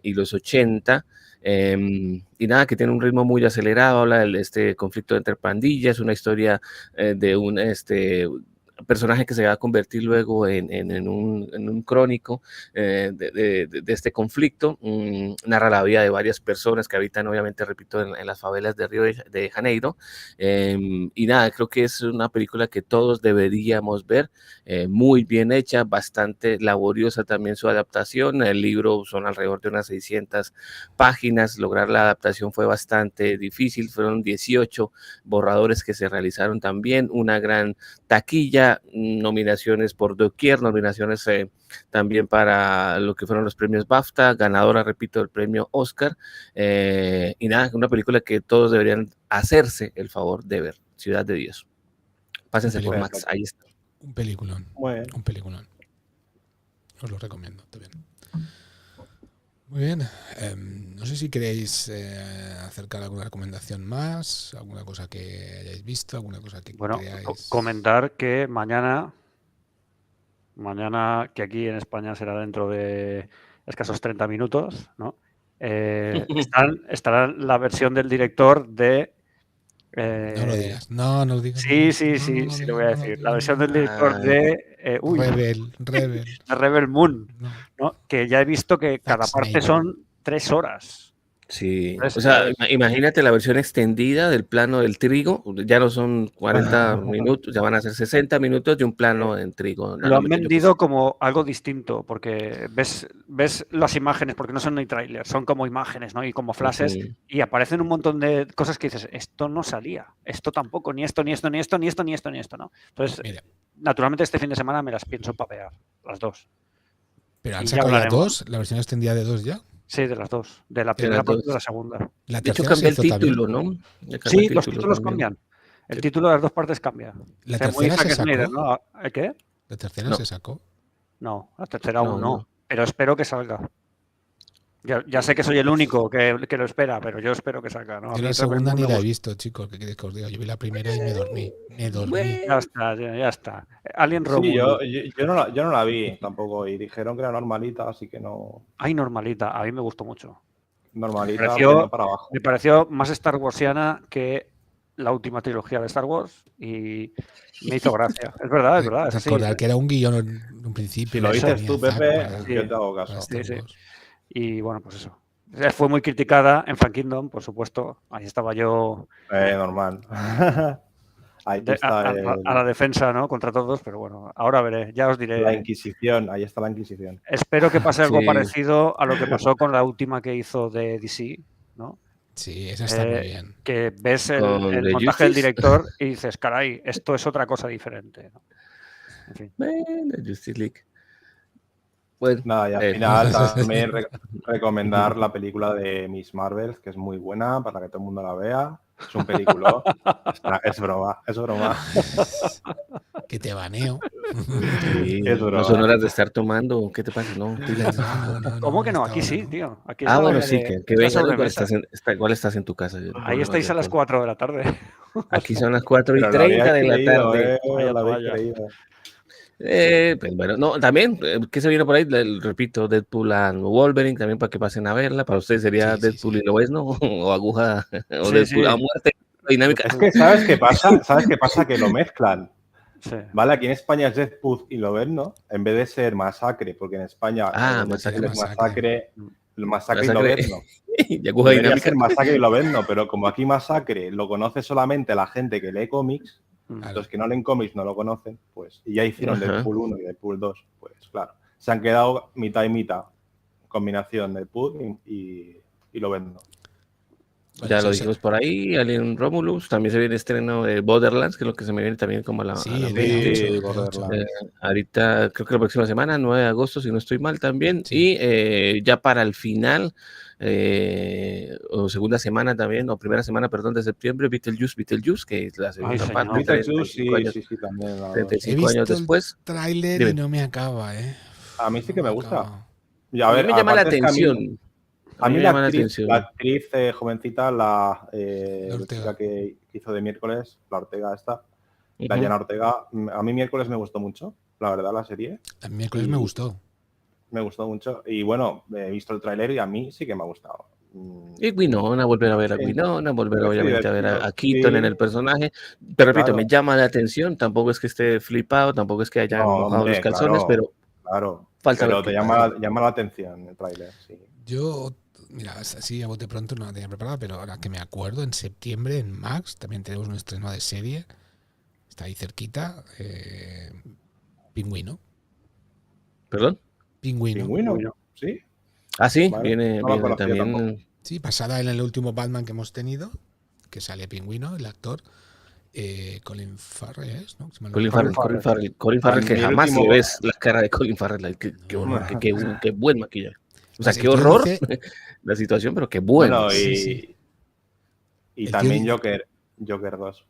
y los 80, y nada, que tiene un ritmo muy acelerado, habla de este conflicto entre pandillas, una historia de un personaje que se va a convertir luego en un crónico de este conflicto. Narra la vida de varias personas que habitan, obviamente, repito, en las favelas de Río de Janeiro. Y nada, creo que es una película que todos deberíamos ver, muy bien hecha, bastante laboriosa también su adaptación. El libro son alrededor de unas 600 páginas, lograr la adaptación fue bastante difícil, fueron 18 borradores que se realizaron también, una gran taquilla, nominaciones por doquier, nominaciones también para lo que fueron los premios BAFTA, ganadora, repito, del premio Oscar, y nada, una película que todos deberían hacerse el favor de ver, Ciudad de Dios. Pásense por Max, ahí está. Un peliculón. Bueno. Un peliculón. Os lo recomiendo también. Muy bien. No sé si queréis acercar alguna recomendación más, alguna cosa que hayáis visto, alguna cosa que creáis. Comentar que mañana, que aquí en España será dentro de escasos 30 minutos, ¿no? Estará la versión del director de... No lo digas. No lo digas. Sí, No lo voy a decir. La versión del director Ah. de... Rebel. de Rebel Moon, No. ¿no? Que ya he visto que cada Zack parte Snyder. son 3 horas. Sí, Tres o sea, horas. imagínate la versión extendida del plano del trigo, ya no son 40 minutos, ya van a ser 60 minutos de un plano en trigo. Lo han vendido como algo distinto, porque ves las imágenes, porque no son ni trailers, son como imágenes, ¿no? Y como flashes, y aparecen un montón de cosas que dices, esto no salía, esto tampoco, ni esto, ¿no? Entonces, Mira. naturalmente este fin de semana me las pienso papear, las dos. Pero han Y ya sacado ya hablaremos. 2, la versión extendida de 2 ya. Sí, de las dos, de la De primera las parte dos. y de la segunda. La De hecho, tercera se cambia el hizo título, también. ¿no? Ya cambia Sí, el los título títulos también. cambian. El título de las dos partes cambia. La O sea, muy tercera se Zack Snyder, sacó. ¿no? ¿Qué? La tercera No. se sacó. No, la tercera aún No. no. Pero espero que salga. Ya sé que soy el único que lo espera, pero yo espero que salga, ¿no? A Yo mí la Rebel segunda Moon ni me la he gusta. visto, chicos. ¿Qué queréis que os diga? Yo vi la primera y me dormí. Ya está. Alien Sí, Romulus. yo no la vi tampoco y dijeron que era normalita, así que no. Ay, normalita. A mí me gustó mucho. Normalita, pareció- pero no para abajo. Me pareció más Star Warsiana que la última trilogía de Star Wars y me hizo gracia. Es verdad, es así. Recordar que era un guión en un principio. Si lo que dices tenía tú, Zack Pepe, para- Sí. yo te hago para caso. Star Sí. Wars. Y bueno, pues eso. Fue muy criticada en Fan Kingdom, por supuesto. Ahí estaba yo Normal. Ahí está a la defensa, ¿no? Contra todos, pero bueno, ahora veré, ya os la diré. Inquisición. Ahí está la Inquisición. Espero que pase algo Sí. parecido a lo que pasó con la última que hizo de DC, ¿no? Sí, esa está muy bien. Que ves Con el The montaje del Justice. director y dices, caray, esto es otra cosa diferente, ¿no? En fin. Bueno, Justice League. Bueno, Nada, y al final también recomendar la película de Miss Marvel, que es muy buena para que todo el mundo la vea. Es un película. Es broma. Que te baneo. sí, Es no broma. son horas de estar tomando. ¿Qué te pasa? No. ¿Cómo que no? Aquí esta sí, hora no. tío. Aquí Ah, es bueno, la sí, de- que es la venga, sobremesa. igual estás en tu casa. Ahí estáis a las 4 de la tarde. Aquí son las 4:30 Pero lo había de la creído, tarde. Vaya lo habéis toalla. creído. Pues bueno, no, también, ¿qué se viene por ahí? Repito, Deadpool and Wolverine, también para que pasen a verla. Para ustedes sería Sí, Deadpool y Lobezno, o Aguja, o Sí, Deadpool sí. a muerte dinámica. Es que, ¿sabes qué pasa? ¿Sabes qué pasa? Que lo mezclan. Sí. ¿Vale? Aquí en España es Deadpool y Lobezno, en vez de ser Masacre, porque en España Masacre. es Masacre y Masacre. Lobezno. Y Aguja Debería dinámica. ser Masacre y Lobezno, pero como aquí Masacre lo conoce solamente la gente que lee cómics, los que no leen cómics no lo conocen, pues, y ya hicieron Ajá. Deadpool 1 y Deadpool 2, pues claro, se han quedado mitad y mitad, combinación Deadpool y Lobezno. Bueno, Ya lo sí, dijimos por ahí, Alien Romulus, también se viene estreno de Borderlands, que es lo que se me viene también como a la Sí, a la el mente. día Sí, 8, el Borderlands. 8. Ahorita, creo que la próxima semana, 9 de agosto, si no estoy mal también. Sí. Y ya para el final, o segunda semana también, o primera semana, perdón, de septiembre, Beetlejuice, que es la segunda señor. parte, Beetlejuice, 35 años, sí, también. la- 35 años después. Tráiler Dime. y no me acaba, ¿eh? A mí sí que me gusta. acaba. Y A mí me llama la aparte es que atención. A mí me la llama la actriz, atención. jovencita, la Ortega. chica que hizo de miércoles, la Ortega esta, Ujú. Dayana Ortega, a mí miércoles me gustó mucho, la verdad, la serie. El miércoles me gustó. Me gustó mucho. Y bueno, he visto el tráiler y a mí sí que me ha gustado. Y Winona, volver a ver a Sí. Winona, volver Sí, obviamente a ver a Keaton sí. en el personaje. Pero repito, Claro. me llama la atención, tampoco es que esté flipado, tampoco es que haya No, mojado hombre, los calzones, claro. pero Claro, falta pero ver te qué llama la atención el tráiler, sí. Yo, mira, así a bote pronto no la tenía preparada, pero ahora que me acuerdo, en septiembre en Max también tenemos un estreno de serie. Está ahí cerquita. Pingüino. ¿Perdón? Pingüino. Pingüino, ¿sí? Ah, sí, Vale, viene, no lo viene conocía también. tampoco. Sí, basada en el último Batman que hemos tenido, que sale Pingüino, el actor. Colin Farrell, ¿no? Si mal no Colin recuerdo. Farrell, que El jamás último- le ves la cara de Colin Farrell. Ay, qué horror, qué buen maquillaje. O sea, Pues el qué tío horror dice- la situación, pero qué bueno. Bueno, Sí, sí. y El también tío- Joker 2.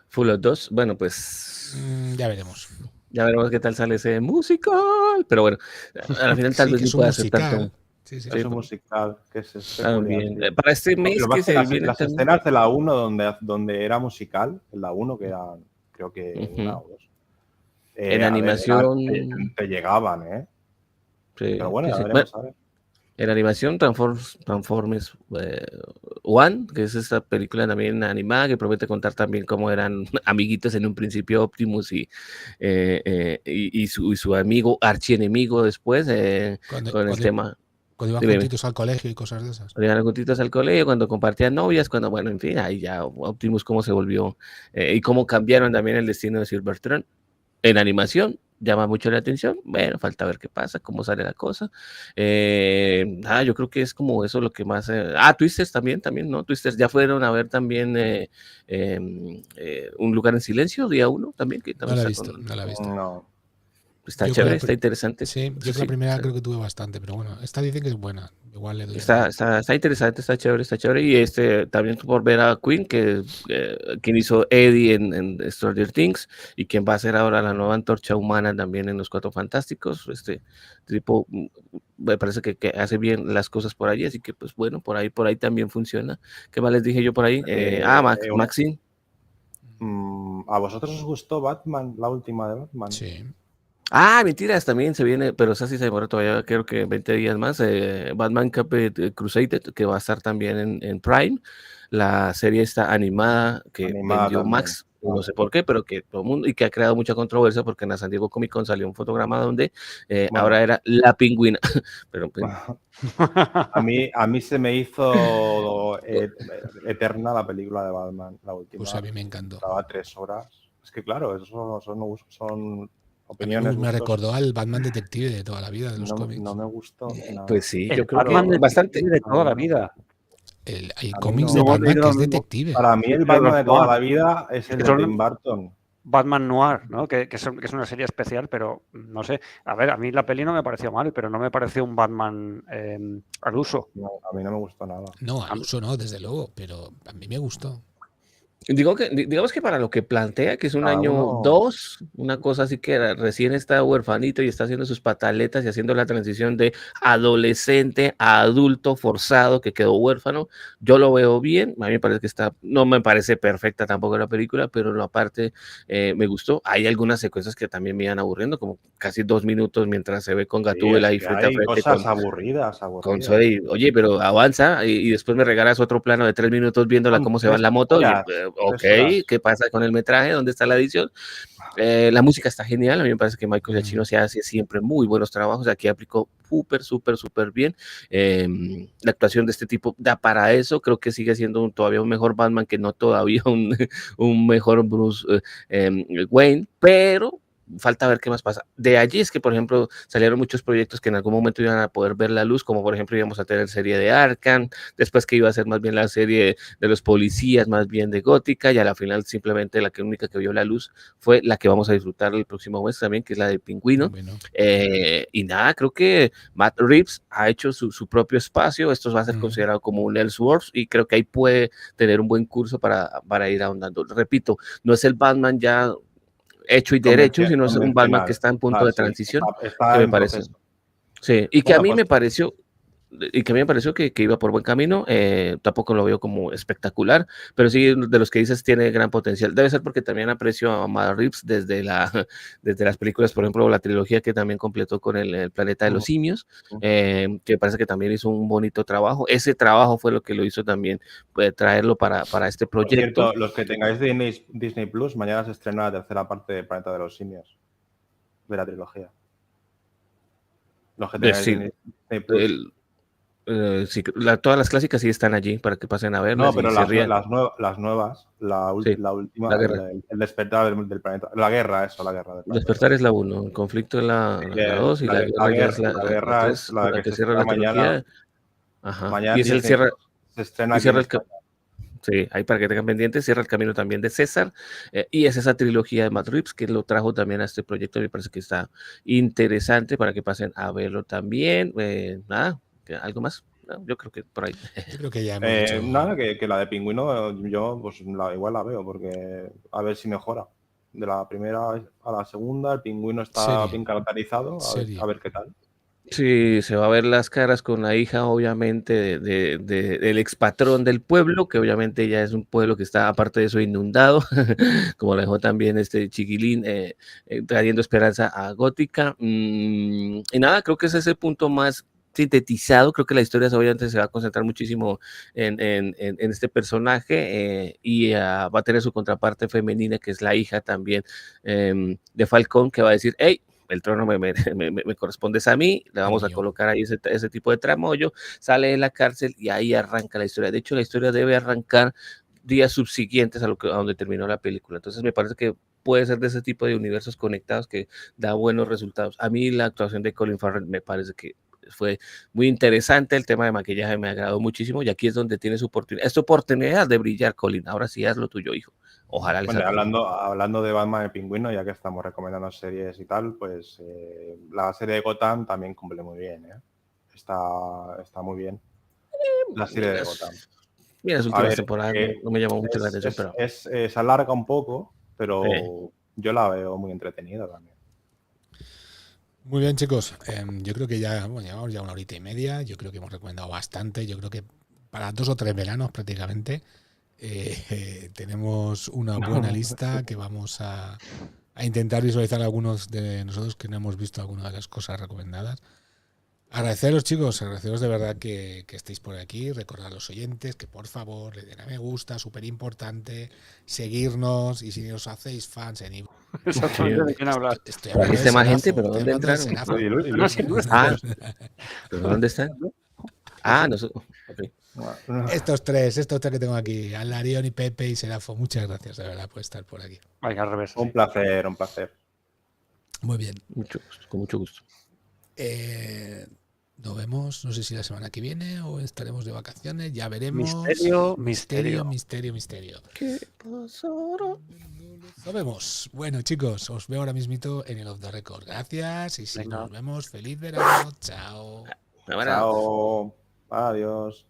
Full of 2, bueno, pues Ya veremos. ya veremos qué tal sale ese musical. Pero bueno, al final tal Sí, vez que sí es un pueda ser musical. tanto. Sí, sí. Es un musical que es También. peculiar, sí. Para este mes Lo que más se las, viene las también. escenas de la 1 donde era musical, en la 1 que eran, creo que Ujú. una o dos. En a ver, animación. te llegaban, ¿eh? Sí, Pero bueno, sí, ya sí. veremos, a ver. En animación, Transformers One, que es esta película también animada que promete contar también cómo eran amiguitos en un principio Optimus y su amigo archienemigo después Cuando, con el cuando, tema. cuando iban Dime. juntitos al colegio y cosas de esas. Cuando iban juntitos al colegio, cuando compartían novias, cuando, bueno, en fin, ahí ya Optimus cómo se volvió y cómo cambiaron también el destino de Cybertron. En animación llama mucho la atención. Bueno, falta ver qué pasa, cómo sale la cosa. Yo creo que es como eso lo que más. Twisters también, ¿no? Twisters ya fueron a ver también Un lugar en silencio, día 1 también, que No también la he está visto, no la he visto. No. está Yo con chévere, la está pri- interesante. Sí, yo con la primera creo que tuve bastante, pero bueno, esta dice que es buena. Igual le doy una. Está interesante, está chévere. Y también por ver a Queen, quien hizo Eddie en Stranger Things y quien va a ser ahora la nueva antorcha humana también en Los Cuatro Fantásticos. Este tipo me parece que hace bien las cosas por allí, así que pues bueno, por ahí también funciona. ¿Qué más les dije yo por ahí? Maxine. ¿A vosotros os gustó Batman, la última de Batman? Sí. Mentiras, también se viene, pero esa sí se demora todavía, creo que 20 días más. Batman Crusader, que va a estar también en Prime. La serie está animada que Animada vendió también. Max, no sé por qué, pero que todo el mundo, y que ha creado mucha controversia porque en la San Diego Comic Con salió un fotograma donde Bueno. ahora era la pingüina. Pero pues, A mí se me hizo eterna la película de Batman, la última. Pues a mí me encantó. Estaba 3 horas. Es que claro, eso son A mí opiniones. me gustos. recordó al Batman detective de toda la vida de los cómics. No me gustó nada. pues sí, El yo creo Batman que bastante. de toda la vida. Hay A mí cómics no. de No hemos Batman leído que lo es mismo. detective. Para mí el Pero Batman de toda Noir. la vida es el Que de son- Tim Burton. Batman Noir, ¿no? Que es una serie especial, pero no sé. A ver, a mí la peli no me pareció mal, pero no me pareció un Batman al uso. No, a mí no me gustó nada. No, al uso no, desde luego, pero a mí me gustó. Digamos que para lo que plantea, que es un Cada año uno- 2, una cosa así que recién está huerfanito y está haciendo sus pataletas y haciendo la transición de adolescente a adulto forzado que quedó huérfano, yo lo veo bien, a mí me parece que no me parece perfecta tampoco la película, pero lo aparte me gustó. Hay algunas secuencias que también me iban aburriendo, como casi 2 minutos mientras se ve con Gatúbela ahí Sí, es que frente a hay frente cosas aburridas. con Zoe, y, oye, pero avanza y después me regalas otro plano de 3 minutos viéndola Son cómo se va en 3 la moto. Oye, horas, ok, 3 horas. ¿qué pasa con el metraje? ¿Dónde está la edición? La música está genial. A mí me parece que Michael Giacchino se hace siempre muy buenos trabajos. Aquí aplicó súper bien. La actuación de este tipo da para eso. Creo que sigue siendo todavía un mejor Batman que no todavía un mejor Bruce Wayne, pero falta ver qué más pasa. De allí es que, por ejemplo, salieron muchos proyectos que en algún momento iban a poder ver la luz, como por ejemplo íbamos a tener serie de Arkham, después que iba a ser más bien la serie de los policías, más bien de Gótica, y a la final simplemente la única que vio la luz fue la que vamos a disfrutar el próximo mes también, que es la de Pingüino. Bueno. Y nada, creo que Matt Reeves ha hecho su propio espacio, esto va a ser considerado como un Elseworlds, y creo que ahí puede tener un buen curso para ir ahondando. Repito, no es el Batman ya hecho y derecho, sino es un Batman que está en punto de transición, está que me en parece. proceso. Sí, y que Bueno, a mí pues, me pareció, que iba por buen camino, tampoco lo veo como espectacular, pero sí de los que dices tiene gran potencial. Debe ser porque también aprecio a Matt Reeves desde las películas, por ejemplo, la trilogía que también completó con el Planeta de los Simios, que parece que también hizo un bonito trabajo. Ese trabajo fue lo que lo hizo también traerlo para este proyecto. Por cierto, los que tengáis Disney Plus, mañana se estrena la tercera parte de Planeta de los Simios, de la trilogía. Los que tengáis Sí, Disney Plus. sí, todas las clásicas sí están allí para que pasen a verlas. No, pero y las se rían. nuevas, la última, la guerra. el despertar del planeta. La guerra del planeta. Despertar es la 1, el conflicto es la 2 y la guerra es la 3, la que cierra la trilogía. Ajá. Mañana Y es el cierre. se estrena Y cierra aquí en el Sí, ahí para que tengan pendientes, cierra el camino también de César, y es esa trilogía de Matt Reeves que lo trajo también a este proyecto. Me parece que está interesante para que pasen a verlo también. Nada, ¿algo más? No, yo creo que por ahí. Yo creo que ya hemos dicho... Nada, que la de Pingüino yo pues igual la veo, porque a ver si mejora. De la primera a la segunda, el Pingüino está bien caracterizado, a ver qué tal. Sí, se va a ver las caras con la hija, obviamente, del ex patrón del pueblo, que obviamente ya es un pueblo que está, aparte de eso, inundado, como lo dejó también este Chiquilín, trayendo esperanza a Gótica. Y nada, creo que ese es el punto más sintetizado. Creo que la historia obviamente se va a concentrar muchísimo en este personaje y va a tener su contraparte femenina, que es la hija también de Falcón, que va a decir, hey, el trono me corresponde a mí, le vamos a colocar ahí ese tipo de tramoyo, sale de la cárcel y ahí arranca la historia. De hecho, la historia debe arrancar días subsiguientes a donde terminó la película. Entonces me parece que puede ser de ese tipo de universos conectados que da buenos resultados. A mí la actuación de Colin Farrell me parece que fue muy interesante, el tema de maquillaje me agradó muchísimo y aquí es donde tiene su oportunidad, esta oportunidad de brillar, Colin. Ahora sí haz lo tuyo, hijo. Ojalá les Bueno, hablando de Batman el Pingüino, ya que estamos recomendando series y tal, pues la serie de Gotham también cumple muy bien, ¿eh? Está muy bien. La serie de Gotham. Mira, las últimas temporadas no me llamó mucho la atención, pero... se alarga un poco, pero yo la veo muy entretenida también. Muy bien, chicos. Yo creo que ya llevamos ya 1 horita y media. Yo creo que hemos recomendado bastante. Yo creo que para 2 o 3 veranos prácticamente tenemos una buena lista que vamos a intentar visualizar algunos de nosotros que no hemos visto alguna de las cosas recomendadas. Agradeceros, chicos, agradeceros de verdad que estéis por aquí. Recordad a los oyentes que por favor le den a me gusta, súper importante, seguirnos y si os hacéis fans en iVoox. ¿De quién hablas? Estoy hablando de más gente, Serafo, pero estoy ¿dónde hablando de entraron? Serafo. ¿Pero dónde están? Nosotros. Okay. Estos tres que tengo aquí, Alarión y Pepe y Serafo, muchas gracias de verdad por estar por aquí. Vaya, al revés. Un placer, un placer. Muy bien. Con mucho gusto. Nos vemos, no sé si la semana que viene o estaremos de vacaciones, ya veremos. Misterio. ¿Qué pasó? Nos vemos. Bueno, chicos, os veo ahora mismito en el Off the Record. Gracias y si nos vemos, feliz verano. Chao. Chao. Adiós.